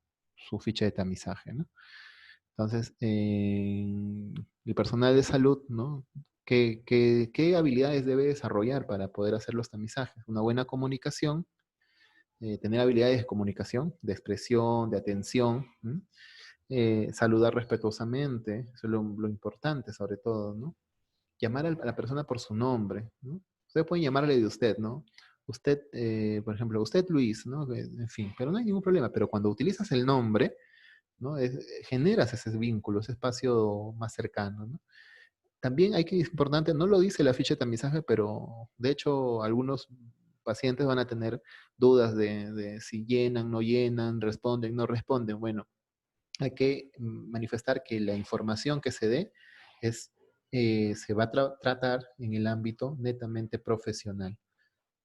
ficha de tamizaje, ¿no? Entonces, el personal de salud, ¿no?, ¿qué habilidades debe desarrollar para poder hacer los tamizajes? Una buena comunicación, tener habilidades de comunicación, de expresión, de atención, ¿m? Saludar respetuosamente, eso es lo importante sobre todo, ¿no? Llamar a la persona por su nombre, ¿no? Ustedes pueden llamarle de usted, ¿no? Usted, por ejemplo, usted Luis, ¿no? En fin, pero no hay ningún problema, pero cuando utilizas el nombre, ¿no?, generas ese vínculo, ese espacio más cercano, ¿no? También es importante, no lo dice la ficha de tamizaje, pero de hecho algunos pacientes van a tener dudas de si llenan, no llenan, responden, no responden. Bueno, hay que manifestar que la información que se dé se va a tratar en el ámbito netamente profesional,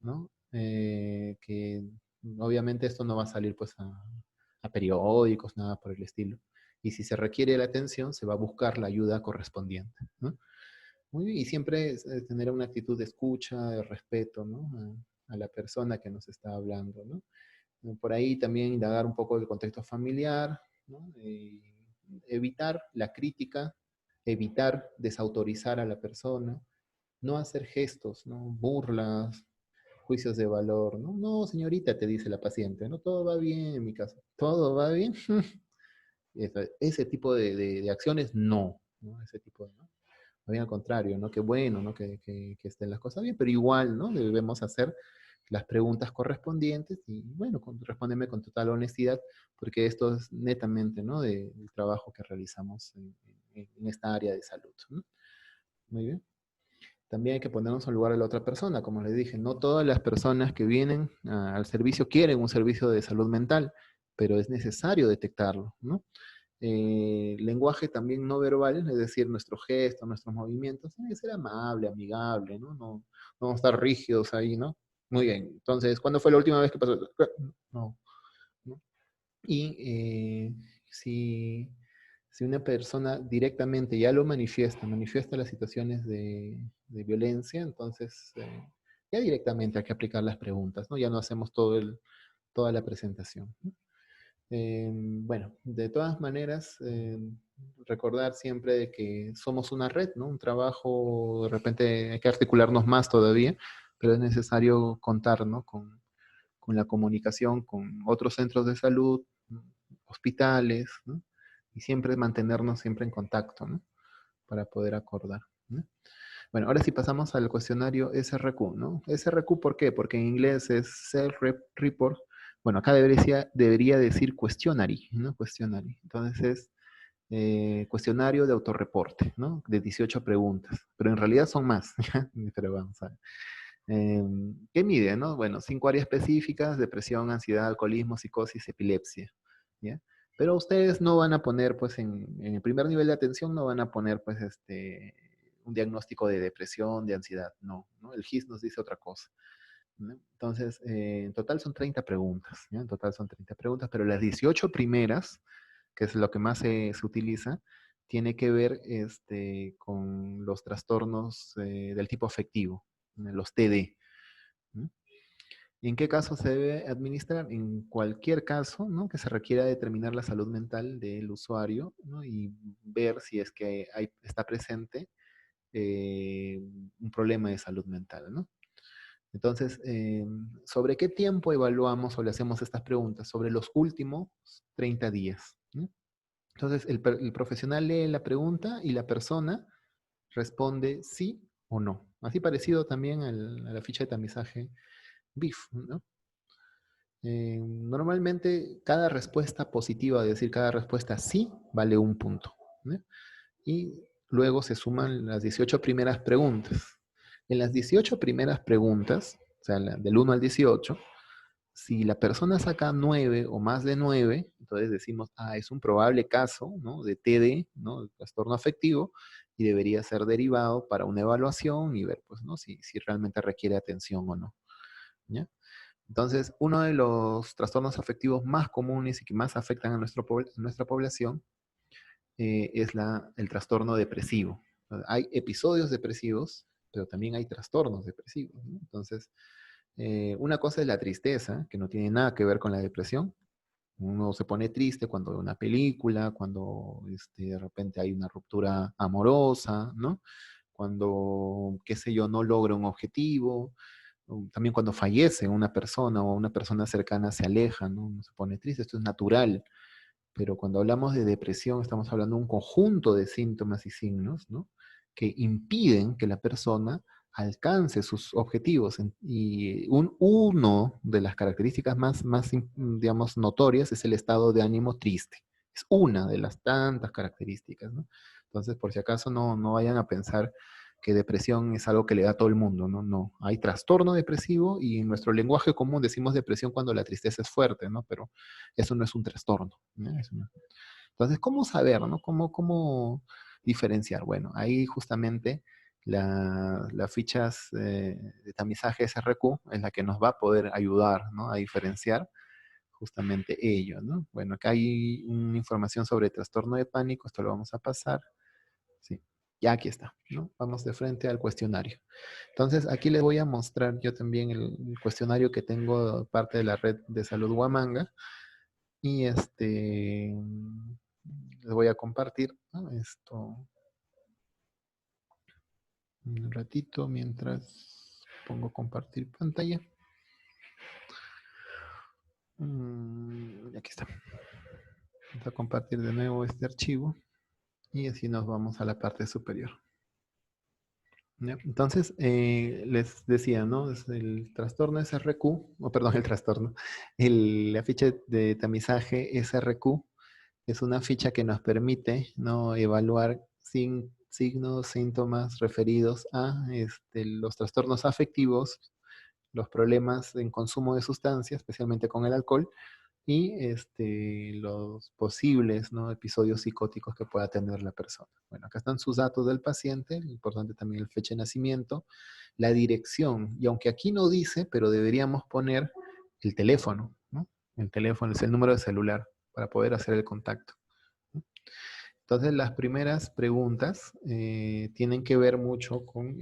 ¿no? Que obviamente esto no va a salir pues a periódicos, nada por el estilo. Y si se requiere la atención, se va a buscar la ayuda correspondiente, ¿no? Muy bien, y siempre tener una actitud de escucha, de respeto, ¿no?, a la persona que nos está hablando, ¿no? Por ahí también indagar un poco del contexto familiar, ¿no? Evitar la crítica, evitar desautorizar a la persona, no hacer gestos, ¿no?, burlas, juicios de valor, ¿no? No, señorita, te dice la paciente, no, todo va bien en mi caso. ¿Todo va bien? Ese tipo de acciones, no, ¿no? Ese tipo de, ¿no? Más bien al contrario, ¿no? Qué bueno, ¿no? Que estén las cosas bien, pero igual, ¿no? Debemos hacer las preguntas correspondientes y, bueno, respóndeme con total honestidad, porque esto es netamente, ¿no? Del trabajo que realizamos en esta área de salud, ¿no? Muy bien. También hay que ponernos al lugar de la otra persona, como les dije, no todas las personas que vienen al servicio quieren un servicio de salud mental, pero es necesario detectarlo, ¿no? Lenguaje también no verbal, es decir, nuestros gestos, nuestros movimientos, tiene que ser amable, amigable, ¿no? No vamos a estar rígidos ahí, ¿no? Muy bien. Entonces, ¿cuándo fue la última vez que pasó? No, ¿no? Y si una persona directamente ya lo manifiesta las situaciones de violencia, entonces ya directamente hay que aplicar las preguntas, ¿no? Ya no hacemos toda la presentación, ¿no? Bueno, de todas maneras, recordar siempre de que somos una red, ¿no? Un trabajo, de repente hay que articularnos más todavía, pero es necesario contar, ¿no? Con la comunicación con otros centros de salud, ¿no? Hospitales, ¿no? Y siempre mantenernos siempre en contacto, ¿no? Para poder acordar, ¿no? Bueno, ahora sí pasamos al cuestionario SRQ, ¿no? SRQ, ¿por qué? Porque en inglés es Self-Report. Bueno, acá debería decir questionary, ¿no? Questionary. Entonces es cuestionario de autorreporte, ¿no? De 18 preguntas, pero en realidad son más, ¿ya? Pero vamos a ver. ¿Qué mide, no? Bueno, 5 áreas específicas: depresión, ansiedad, alcoholismo, psicosis, epilepsia, ¿ya? Pero ustedes no van a poner, pues, en el primer nivel de atención, no van a poner, pues, un diagnóstico de depresión, de ansiedad, no, ¿no? El GIS nos dice otra cosa, ¿no? Entonces, en total son 30 preguntas, ¿ya? En total son 30 preguntas, pero las 18 primeras, que es lo que más se utiliza, tiene que ver con los trastornos del tipo afectivo, ¿no? Los TD. ¿No? ¿En qué caso se debe administrar? En cualquier caso, ¿no? Que se requiera determinar la salud mental del usuario, ¿no? Y ver si es que está presente un problema de salud mental, ¿no? Entonces, ¿sobre qué tiempo evaluamos o le hacemos estas preguntas? Sobre los últimos 30 días, ¿no? Entonces, el profesional lee la pregunta y la persona responde sí o no. Así parecido también a la ficha de tamizaje BIF, ¿no? Normalmente cada respuesta positiva, es decir, cada respuesta sí, vale un punto, ¿no? Y luego se suman las 18 primeras preguntas. En las 18 primeras preguntas, o sea, del 1 al 18, si la persona saca 9 o más de 9, entonces decimos, es un probable caso, ¿no? De TD, ¿no? El trastorno afectivo, y debería ser derivado para una evaluación y ver, pues, ¿no? Si realmente requiere atención o no, ¿ya? Entonces, uno de los trastornos afectivos más comunes y que más afectan a nuestra población es el trastorno depresivo. Hay episodios depresivos, pero también hay trastornos depresivos, ¿no? Entonces, una cosa es la tristeza, que no tiene nada que ver con la depresión. Uno se pone triste cuando ve una película, cuando de repente hay una ruptura amorosa, ¿no? Cuando, qué sé yo, no logra un objetivo, también cuando fallece una persona o una persona cercana se aleja, ¿no? Uno se pone triste, esto es natural. Pero cuando hablamos de depresión, estamos hablando de un conjunto de síntomas y signos, ¿no? Que impiden que la persona alcance sus objetivos. Y uno de las características más, digamos, notorias es el estado de ánimo triste. Es una de las tantas características, ¿no? Entonces, por si acaso, no vayan a pensar que depresión es algo que le da a todo el mundo, ¿no? No, hay trastorno depresivo y en nuestro lenguaje común decimos depresión cuando la tristeza es fuerte, ¿no? Pero eso no es un trastorno, ¿no? Entonces, ¿cómo saber, no? ¿Cómo diferenciar? Bueno, ahí justamente las fichas de tamizaje SRQ es la que nos va a poder ayudar, ¿no? A diferenciar justamente ello, ¿no? Bueno, acá hay una información sobre trastorno de pánico, esto lo vamos a pasar. Sí, ya aquí está, ¿no? Vamos de frente al cuestionario. Entonces, aquí les voy a mostrar yo también el cuestionario que tengo parte de la red de salud Huamanga. Y les voy a compartir, ¿no? Esto un ratito mientras pongo compartir pantalla. Aquí está. Vamos a compartir de nuevo este archivo y así nos vamos a la parte superior. ¿Ya? Entonces, les decía, ¿no? Es el trastorno SRQ, o perdón, el trastorno, la ficha de tamizaje SRQ es una ficha que nos permite, ¿no? Evaluar signos, síntomas referidos a los trastornos afectivos, los problemas en consumo de sustancias, especialmente con el alcohol, y los posibles, ¿no? Episodios psicóticos que pueda tener la persona. Bueno, acá están sus datos del paciente, importante también el fecha de nacimiento, la dirección, y aunque aquí no dice, pero deberíamos poner el teléfono, ¿no? El teléfono es el número de celular para poder hacer el contacto, ¿no? Entonces, las primeras preguntas tienen que ver mucho con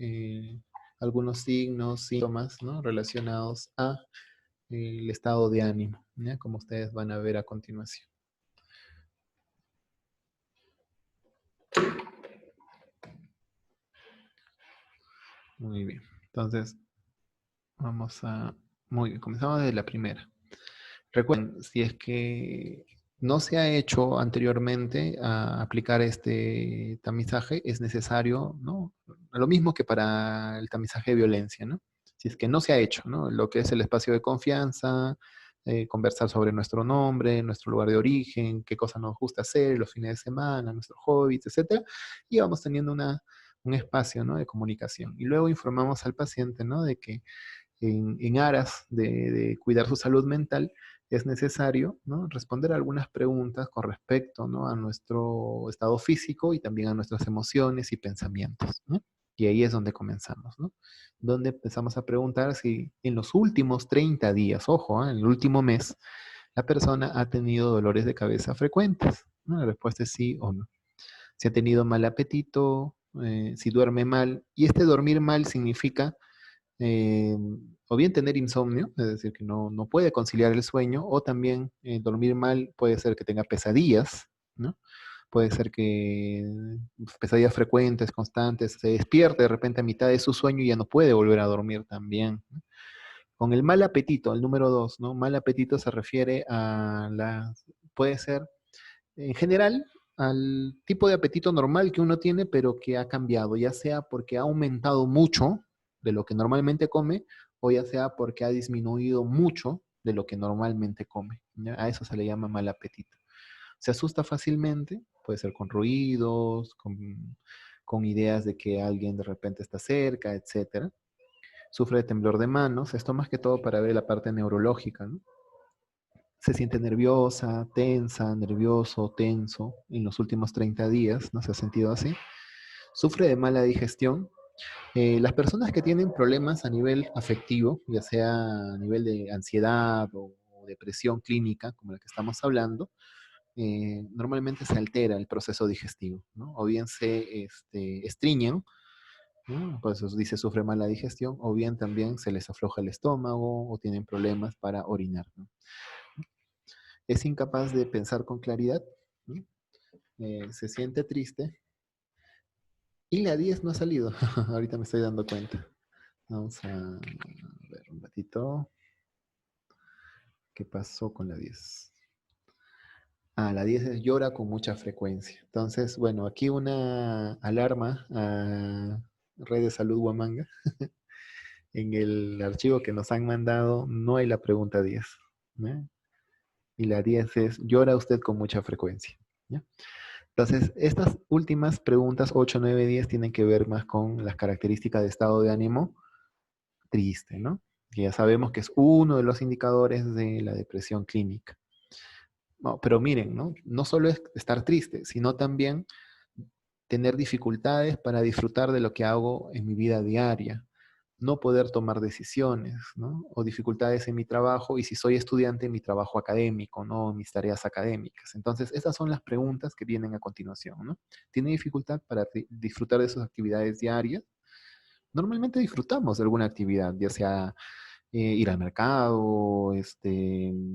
algunos signos, síntomas, ¿no? Relacionados a el estado de ánimo, ¿ya? Como ustedes van a ver a continuación. Muy bien. Entonces, muy bien, comenzamos desde la primera. Recuerden, si es que no se ha hecho anteriormente a aplicar este tamizaje, es necesario, ¿no? Lo mismo que para el tamizaje de violencia, ¿no? Si es que no se ha hecho, ¿no? Lo que es el espacio de confianza, conversar sobre nuestro nombre, nuestro lugar de origen, qué cosas nos gusta hacer los fines de semana, nuestros hobbies, etcétera, y vamos teniendo un espacio, ¿no? De comunicación. Y luego informamos al paciente, ¿no? De que en aras de cuidar su salud mental, es necesario, ¿no? Responder algunas preguntas con respecto, ¿no? A nuestro estado físico y también a nuestras emociones y pensamientos, ¿no? Y ahí es donde comenzamos, ¿no? Donde empezamos a preguntar si en los últimos 30 días, ojo, en el último mes, la persona ha tenido dolores de cabeza frecuentes, ¿no? La respuesta es sí o no. Si ha tenido mal apetito, si duerme mal. Y este dormir mal significa eh, o bien tener insomnio, es decir, que no puede conciliar el sueño, o también dormir mal puede ser que tenga pesadillas, ¿no? Puede ser que pesadillas frecuentes, constantes, se despierte de repente a mitad de su sueño y ya no puede volver a dormir también, ¿no? Con el mal apetito, el número dos, ¿no? Mal apetito se refiere puede ser en general al tipo de apetito normal que uno tiene, pero que ha cambiado, ya sea porque ha aumentado mucho de lo que normalmente come, o ya sea porque ha disminuido mucho de lo que normalmente come, ¿ya? A eso se le llama mal apetito. Se asusta fácilmente, puede ser con ruidos, con ideas de que alguien de repente está cerca, etcétera. Sufre de temblor de manos, esto más que todo para ver la parte neurológica, ¿no? Se siente nerviosa, tensa, nervioso, tenso en los últimos 30 días, ¿no se ha sentido así? Sufre de mala digestión. Las personas que tienen problemas a nivel afectivo, ya sea a nivel de ansiedad o depresión clínica, como la que estamos hablando, normalmente se altera el proceso digestivo, ¿no? O bien se estriñen, ¿no? Por eso dice sufre mala digestión, o bien también se les afloja el estómago o tienen problemas para orinar, ¿no? Es incapaz de pensar con claridad, ¿no? Se siente triste y la 10 no ha salido. Ahorita me estoy dando cuenta. Vamos a ver un ratito. ¿Qué pasó con la 10? Ah, la 10 es llora con mucha frecuencia. Entonces, bueno, aquí una alarma a Red de Salud Huamanga. En el archivo que nos han mandado no hay la pregunta 10, ¿no? Y la 10 es llora usted con mucha frecuencia, ¿ya? Entonces, estas últimas preguntas, 8, 9, 10, tienen que ver más con las características de estado de ánimo triste, ¿no? Que ya sabemos que es uno de los indicadores de la depresión clínica. No, pero miren, ¿no? No solo es estar triste, sino también tener dificultades para disfrutar de lo que hago en mi vida diaria, no poder tomar decisiones, ¿no? O dificultades en mi trabajo, y si soy estudiante, en mi trabajo académico, ¿no? Mis tareas académicas. Entonces, esas son las preguntas que vienen a continuación, ¿no? ¿Tiene dificultad para disfrutar de sus actividades diarias? Normalmente disfrutamos de alguna actividad, ya sea ir al mercado,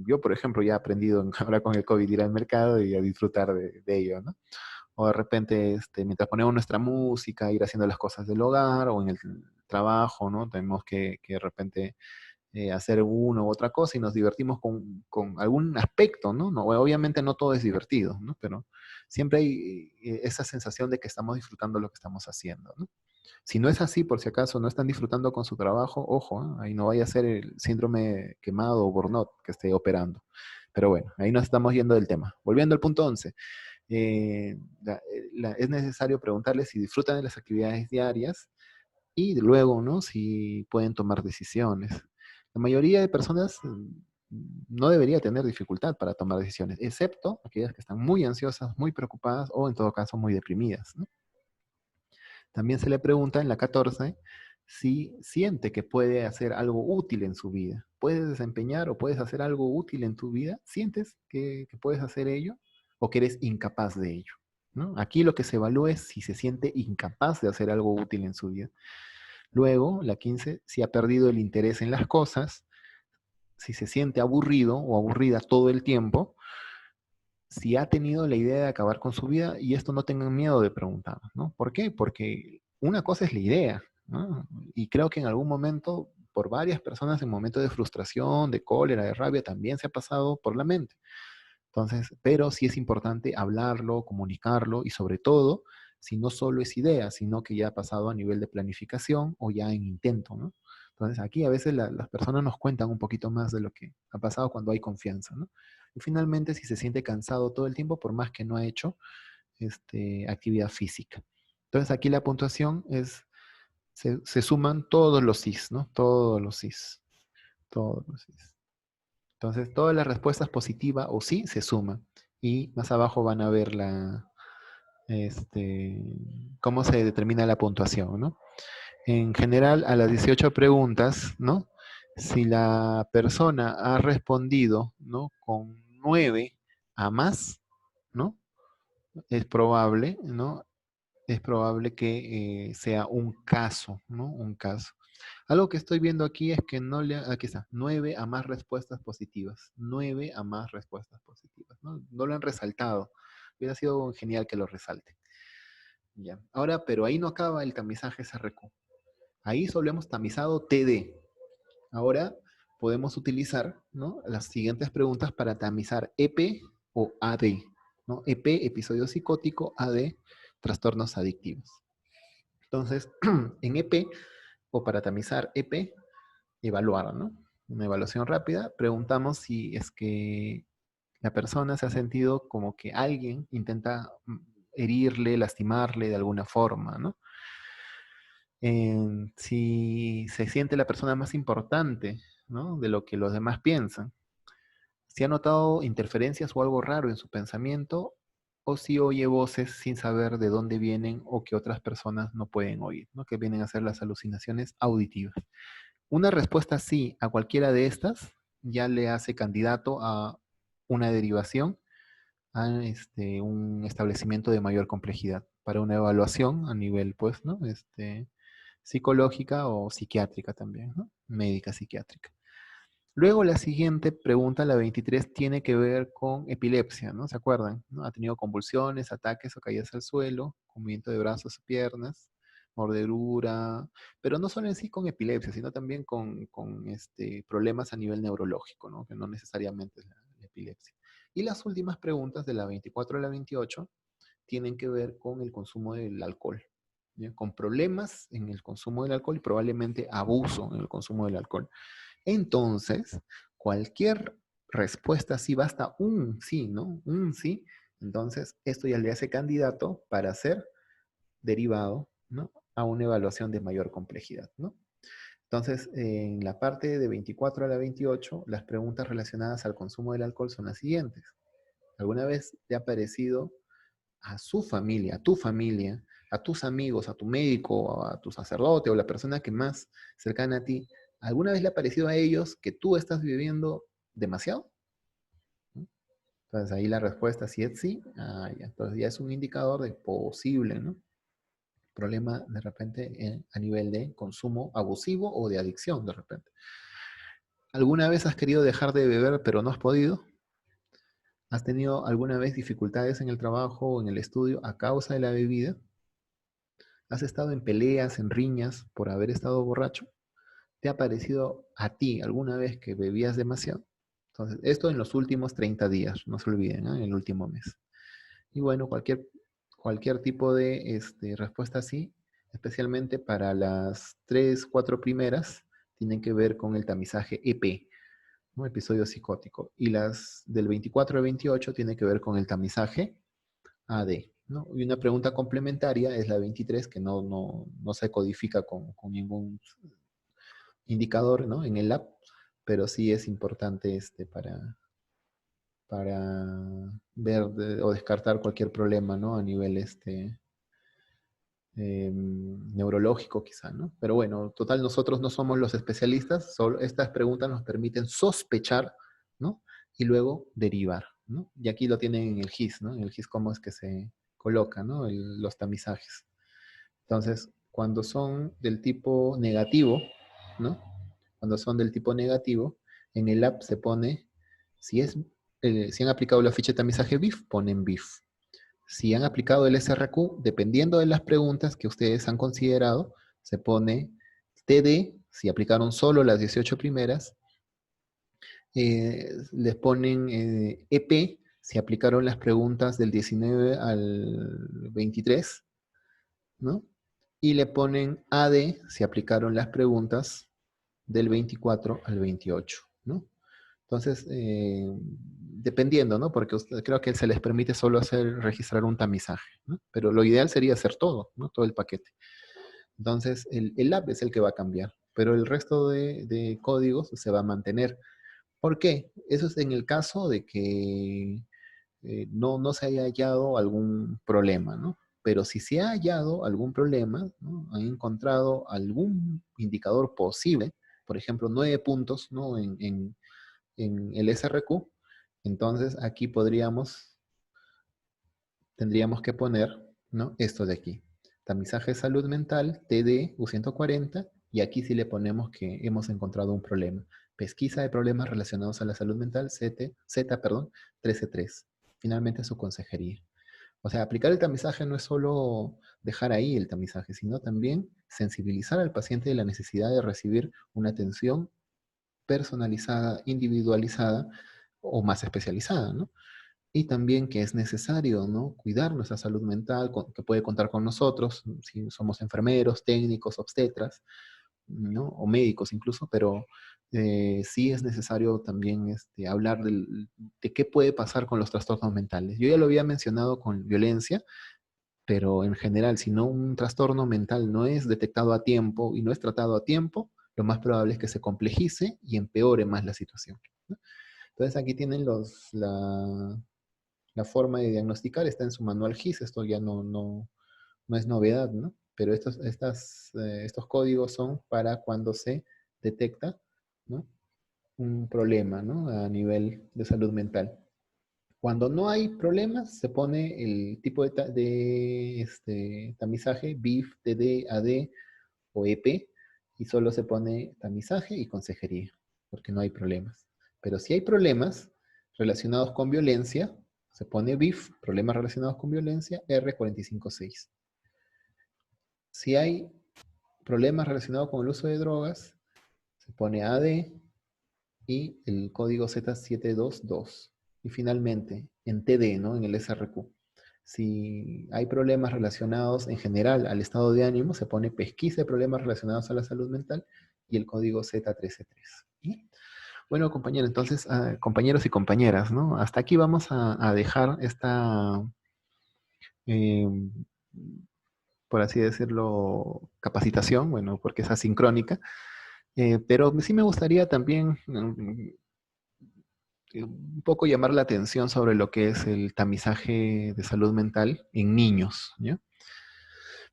yo por ejemplo ya he aprendido ahora con el COVID ir al mercado y a disfrutar de ello, ¿no? O de repente, mientras ponemos nuestra música, ir haciendo las cosas del hogar o en el trabajo, ¿no? Tenemos que de repente hacer una u otra cosa y nos divertimos con algún aspecto, ¿no? No, obviamente no todo es divertido, ¿no? Pero siempre hay esa sensación de que estamos disfrutando lo que estamos haciendo, ¿no? Si no es así, por si acaso no están disfrutando con su trabajo, ojo, ¿eh? Ahí no vaya a ser el síndrome quemado o burnout que esté operando. Pero bueno, ahí nos estamos yendo del tema. Volviendo al punto 11, es necesario preguntarles si disfrutan de las actividades diarias y luego, ¿no? Si pueden tomar decisiones. La mayoría de personas no debería tener dificultad para tomar decisiones, excepto aquellas que están muy ansiosas, muy preocupadas o en todo caso muy deprimidas, ¿no? También se le pregunta en la 14 si siente que puede hacer algo útil en su vida. ¿Puedes desempeñar o puedes hacer algo útil en tu vida? ¿Sientes que puedes hacer ello o que eres incapaz de ello? ¿No? Aquí lo que se evalúa es si se siente incapaz de hacer algo útil en su vida. Luego, la 15, si ha perdido el interés en las cosas, si se siente aburrido o aburrida todo el tiempo, si ha tenido la idea de acabar con su vida, y esto no tengan miedo de preguntar, ¿no? ¿Por qué? Porque una cosa es la idea, ¿no? Y creo que en algún momento, por varias personas en momentos de frustración, de cólera, de rabia, también se ha pasado por la mente. Entonces, pero sí es importante hablarlo, comunicarlo y sobre todo, si no solo es idea, sino que ya ha pasado a nivel de planificación o ya en intento, ¿no? Entonces, aquí a veces las personas nos cuentan un poquito más de lo que ha pasado cuando hay confianza, ¿no? Y finalmente, si se siente cansado todo el tiempo, por más que no ha hecho actividad física. Entonces, aquí la puntuación es, se suman todos los sís, ¿no? Todos los sís. Todos los sís. Entonces, todas las respuestas positivas o sí se suman. Y más abajo van a ver cómo se determina la puntuación, ¿no? En general, a las 18 preguntas, ¿no? Si la persona ha respondido, ¿no? Con 9 a más, ¿no? Es probable, ¿no? Es probable que sea un caso, ¿no? Un caso. Algo que estoy viendo aquí es que no le, aquí está, 9 a más respuestas positivas, 9 a más respuestas positivas, ¿no? No lo han resaltado. Hubiera sido genial que lo resalte. Ya. Ahora, pero ahí no acaba el tamizaje SRQ. Ahí solo hemos tamizado TD. Ahora podemos utilizar, ¿no? Las siguientes preguntas para tamizar EP o AD, ¿no? EP, episodio psicótico, AD, trastornos adictivos. Entonces, en EP, o para tamizar EP, evaluar, ¿no? Una evaluación rápida, preguntamos si es que la persona se ha sentido como que alguien intenta herirle, lastimarle de alguna forma, ¿no? Si se siente la persona más importante, ¿no? De lo que los demás piensan. Si ha notado interferencias o algo raro en su pensamiento, o si oye voces sin saber de dónde vienen o que otras personas no pueden oír, ¿no? Que vienen a ser las alucinaciones auditivas. Una respuesta sí a cualquiera de estas ya le hace candidato a una derivación a un establecimiento de mayor complejidad para una evaluación a nivel, pues, ¿no? Psicológica o psiquiátrica también, ¿no? Médica psiquiátrica. Luego la siguiente pregunta, la 23, tiene que ver con epilepsia, ¿no? ¿Se acuerdan? ¿No? Ha tenido convulsiones, ataques o caídas al suelo, con movimiento de brazos y piernas, mordedura, pero no solo en sí con epilepsia, sino también con problemas a nivel neurológico, ¿no? Que no necesariamente es la epilepsia. Y las últimas preguntas, de la 24 a la 28, tienen que ver con el consumo del alcohol, ¿ya? Con problemas en el consumo del alcohol y probablemente abuso en el consumo del alcohol. Entonces, cualquier respuesta sí basta un sí, ¿no? Un sí. Entonces, esto ya le hace candidato para ser derivado, ¿no? A una evaluación de mayor complejidad, ¿no? Entonces, en la parte de 24 a la 28, las preguntas relacionadas al consumo del alcohol son las siguientes. ¿Alguna vez te ha parecido a su familia, a tu familia, a tus amigos, a tu médico, a tu sacerdote o la persona que más cercana a ti, ¿alguna vez le ha parecido a ellos que tú estás viviendo demasiado? ¿No? Entonces ahí la respuesta, si es sí, ya. Entonces ya es un indicador de posible, ¿no? Problema de repente a nivel de consumo abusivo o de adicción de repente. ¿Alguna vez has querido dejar de beber pero no has podido? ¿Has tenido alguna vez dificultades en el trabajo o en el estudio a causa de la bebida? ¿Has estado en peleas, en riñas por haber estado borracho? ¿te ha parecido a ti alguna vez que bebías demasiado? Entonces, esto en los últimos 30 días, no se olviden, ¿eh? En el último mes. Y bueno, cualquier tipo de respuesta así, especialmente para las 3, 4 primeras, tienen que ver con el tamizaje EP, ¿no? Episodio psicótico. Y las del 24 al 28 tienen que ver con el tamizaje AD, ¿no? Y una pregunta complementaria es la 23, que no se codifica con ningún indicador, ¿no? En el lab, pero sí es importante para ver o descartar cualquier problema, ¿no? A nivel neurológico quizá, ¿no? Pero bueno, total, nosotros no somos los especialistas, solo estas preguntas nos permiten sospechar, ¿no? Y luego derivar, ¿no? Y aquí lo tienen en el GIS, ¿no? En el GIS cómo es que se coloca, ¿no? Los tamizajes. Entonces, cuando son del tipo negativo, ¿no? Cuando son del tipo negativo, en el app se pone, si han aplicado la ficha de tamizaje BIF, ponen BIF. Si han aplicado el SRQ, dependiendo de las preguntas que ustedes han considerado, se pone TD, si aplicaron solo las 18 primeras, les ponen EP, si aplicaron las preguntas del 19 al 23, ¿no? Y le ponen AD, si aplicaron las preguntas del 24 al 28, ¿no? Entonces, dependiendo, ¿no? Porque creo que se les permite solo registrar un tamizaje, ¿no? Pero lo ideal sería hacer todo, ¿no? Todo el paquete. Entonces, el app es el que va a cambiar, pero el resto de códigos se va a mantener. ¿Por qué? Eso es en el caso de que no se haya hallado algún problema, ¿no? Pero si se ha hallado algún problema, ¿no? Han encontrado algún indicador posible, por ejemplo, 9 puntos, ¿no? En el SRQ, entonces aquí tendríamos que poner, ¿no? Esto de aquí. Tamizaje de salud mental, TD U140, y aquí sí le ponemos que hemos encontrado un problema. Pesquisa de problemas relacionados a la salud mental, Z, 13.3. Finalmente su consejería. O sea, aplicar el tamizaje no es solo dejar ahí el tamizaje, sino también sensibilizar al paciente de la necesidad de recibir una atención personalizada, individualizada o más especializada, ¿no? Y también que es necesario, ¿no? Cuidar nuestra salud mental, que puede contar con nosotros, si somos enfermeros, técnicos, obstetras, ¿no? O médicos incluso, pero sí es necesario también hablar de qué puede pasar con los trastornos mentales. Yo ya lo había mencionado con violencia, pero en general, si no un trastorno mental no es detectado a tiempo y no es tratado a tiempo, lo más probable es que se complejice y empeore más la situación, ¿no? Entonces aquí tienen la forma de diagnosticar, está en su manual GIS, esto ya no es novedad, ¿no? Pero estos códigos son para cuando se detecta, ¿no? Un problema, ¿no? A nivel de salud mental. Cuando no hay problemas, se pone el tipo de tamizaje, BIF, TD, AD o EP, y solo se pone tamizaje y consejería, porque no hay problemas. Pero si hay problemas relacionados con violencia, se pone BIF, problemas relacionados con violencia, R456. Si hay problemas relacionados con el uso de drogas, se pone AD y el código Z722. Y finalmente, en TD, ¿no? En el SRQ. Si hay problemas relacionados en general al estado de ánimo, se pone pesquisa de problemas relacionados a la salud mental y el código Z133. ¿Sí? Bueno, compañeros, entonces, compañeros y compañeras, ¿no? Hasta aquí vamos a dejar esta, eh, por así decirlo, capacitación, bueno, porque es asincrónica, pero sí me gustaría también un poco llamar la atención sobre lo que es el tamizaje de salud mental en niños, ¿ya?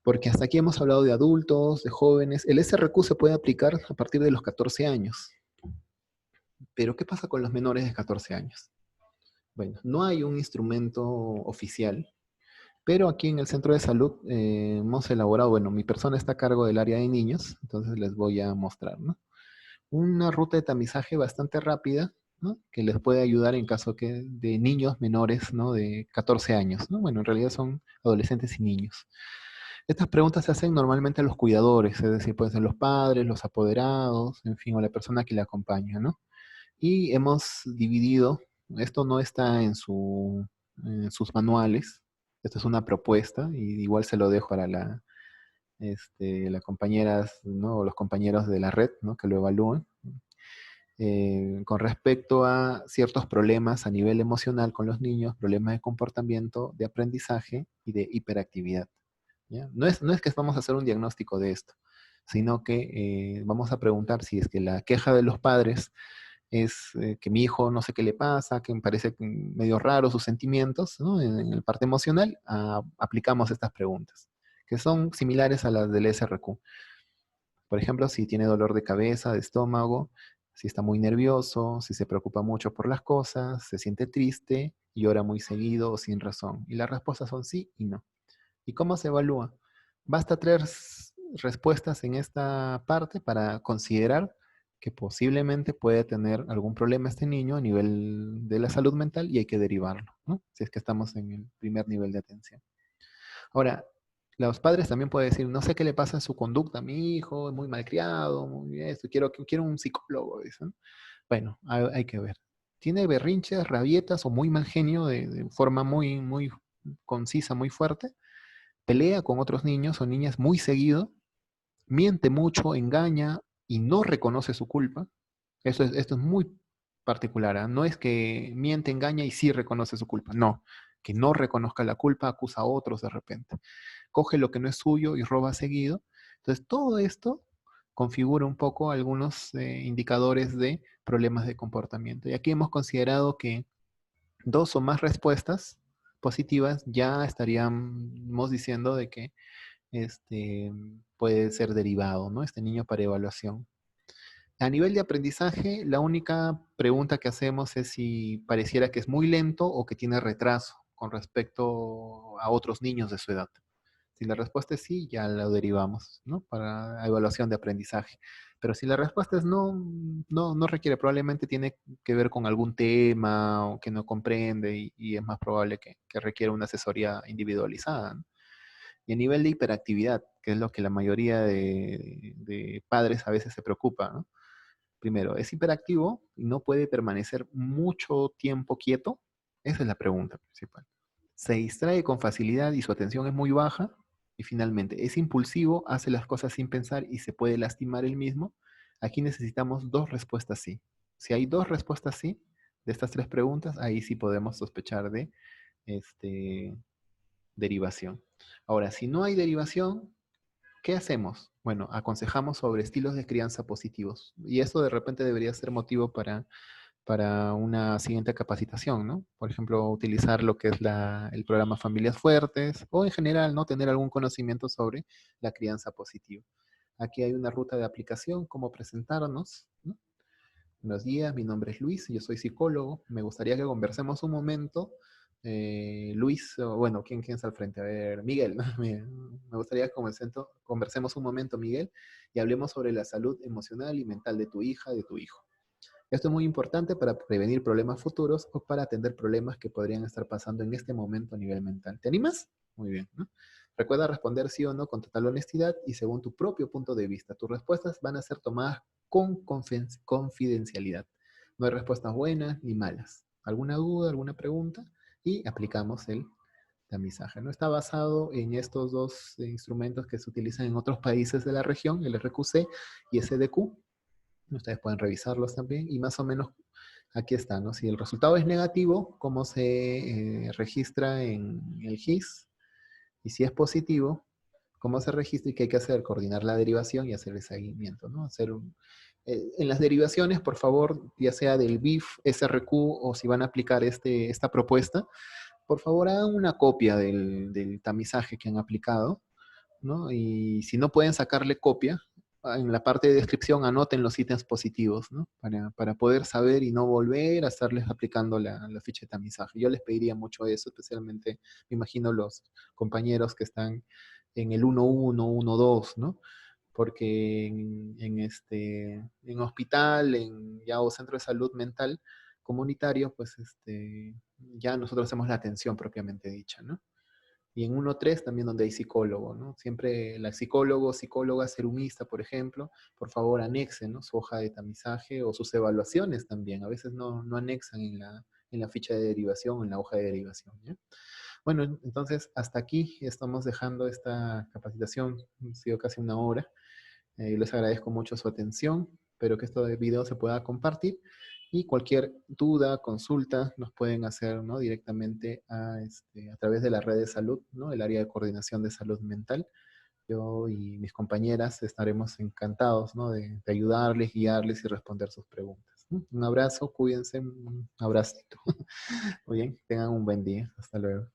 Porque hasta aquí hemos hablado de adultos, de jóvenes. El SRQ se puede aplicar a partir de los 14 años. Pero ¿qué pasa con los menores de 14 años? Bueno, no hay un instrumento oficial, pero aquí en el centro de salud hemos elaborado, bueno, mi persona está a cargo del área de niños, entonces les voy a mostrar, ¿no? Una ruta de tamizaje bastante rápida, ¿no? Que les puede ayudar en caso de niños menores, ¿no? De 14 años, ¿no? Bueno, en realidad son adolescentes y niños. Estas preguntas se hacen normalmente a los cuidadores, es decir, pueden ser los padres, los apoderados, en fin, o la persona que le acompaña, ¿no? Y hemos dividido, esto no está en sus manuales, esto es una propuesta, y igual se lo dejo a las compañeras, ¿no? O los compañeros de la red, ¿no? Que lo evalúen, con respecto a ciertos problemas a nivel emocional con los niños, problemas de comportamiento, de aprendizaje y de hiperactividad. ¿Ya? No es que vamos a hacer un diagnóstico de esto, sino que vamos a preguntar si es que la queja de los padres es que mi hijo no sé qué le pasa, que me parece medio raro sus sentimientos, ¿no? En la parte emocional, aplicamos estas preguntas, que son similares a las del SRQ. Por ejemplo, si tiene dolor de cabeza, de estómago, si está muy nervioso, si se preocupa mucho por las cosas, se siente triste, llora muy seguido o sin razón. Y las respuestas son sí y no. ¿Y cómo se evalúa? Basta tres respuestas en esta parte para considerar que posiblemente puede tener algún problema este niño a nivel de la salud mental y hay que derivarlo, ¿no? Si es que estamos en el primer nivel de atención. Ahora, los padres también pueden decir, no sé qué le pasa en su conducta a mi hijo, es muy malcriado, muy esto, quiero un psicólogo, dicen. Bueno, hay que ver. ¿Tiene berrinches, rabietas o muy mal genio de forma muy concisa, muy fuerte? ¿Pelea con otros niños o niñas muy seguido? ¿Miente mucho, engaña y no reconoce su culpa? Esto es muy particular, ¿ah? No es que miente, engaña y sí reconoce su culpa. No, que no reconozca la culpa, acusa a otros de repente. Coge lo que no es suyo y roba seguido. Entonces, todo esto configura un poco algunos indicadores de problemas de comportamiento. Y aquí hemos considerado que dos o más respuestas positivas ya estaríamos diciendo de que este, puede ser derivado, ¿no? Este niño para evaluación. A nivel de aprendizaje, la única pregunta que hacemos es si pareciera que es muy lento o que tiene retraso con respecto a otros niños de su edad. Si la respuesta es sí, ya lo derivamos, ¿no? Para evaluación de aprendizaje. Pero si la respuesta es no, no requiere, probablemente tiene que ver con algún tema o que no comprende y es más probable que requiera una asesoría individualizada, ¿no? Y a nivel de hiperactividad, que es lo que la mayoría de padres a veces se preocupa, ¿no? Primero, ¿es hiperactivo y no puede permanecer mucho tiempo quieto? Esa es la pregunta principal. Se distrae con facilidad y su atención es muy baja. Y finalmente, ¿es impulsivo, hace las cosas sin pensar y se puede lastimar él mismo? Aquí necesitamos dos respuestas sí. Si hay dos respuestas sí de estas tres preguntas, ahí sí podemos sospechar de este, derivación. Ahora, si no hay derivación, ¿qué hacemos? Bueno, aconsejamos sobre estilos de crianza positivos. Y eso de repente debería ser motivo para una siguiente capacitación, ¿no? Por ejemplo, utilizar lo que es el programa Familias Fuertes o en general, ¿no? Tener algún conocimiento sobre la crianza positiva. Aquí hay una ruta de aplicación, cómo presentarnos, ¿no? Buenos días, mi nombre es Luis, yo soy psicólogo. Me gustaría que conversemos un momento. Luis, bueno, ¿quién está al frente? A ver, Miguel, ¿no? Me gustaría que conversemos un momento, Miguel, y hablemos sobre la salud emocional y mental de tu hija, de tu hijo. Esto es muy importante para prevenir problemas futuros o para atender problemas que podrían estar pasando en este momento a nivel mental. ¿Te animas? Muy bien, ¿no? Recuerda responder sí o no con total honestidad y según tu propio punto de vista. Tus respuestas van a ser tomadas con confidencialidad. No hay respuestas buenas ni malas. ¿Alguna duda, alguna pregunta? Y aplicamos el tamizaje. ¿No? Está basado en estos dos instrumentos que se utilizan en otros países de la región, el RQC y SDQ. Ustedes pueden revisarlos también y más o menos aquí está, ¿no? Si el resultado es negativo, cómo se registra en el GIS y si es positivo, cómo se registra y qué hay que hacer, coordinar la derivación y hacer el seguimiento, ¿no? En las derivaciones, por favor, ya sea del BIF, SRQ o si van a aplicar esta propuesta, por favor hagan una copia del tamizaje que han aplicado, ¿no? Y si no pueden sacarle copia, en la parte de descripción anoten los ítems positivos, ¿no? Para poder saber y no volver a estarles aplicando la ficha de tamizaje. Yo les pediría mucho eso, especialmente, me imagino, los compañeros que están en el 1.1, 1.2, ¿no? Porque en hospital, ya o centro de salud mental comunitario, pues ya nosotros hacemos la atención propiamente dicha, ¿no? Y en 1.3 también donde hay psicólogo, ¿no? Siempre la psicólogo, psicóloga serumista, por ejemplo, por favor anexen, ¿no? Su hoja de tamizaje o sus evaluaciones también. A veces no anexan en la ficha de derivación, en la hoja de derivación, ¿ya? Bueno, entonces hasta aquí estamos dejando esta capacitación. Ha sido casi una hora. Les agradezco mucho su atención. Espero que este video se pueda compartir y cualquier duda, consulta, nos pueden hacer, ¿no? Directamente a través de la red de salud, ¿no? El área de coordinación de salud mental. Yo y mis compañeras estaremos encantados, ¿no? De ayudarles, guiarles y responder sus preguntas, ¿no? Un abrazo, cuídense, un abracito. Muy bien, tengan un buen día. Hasta luego.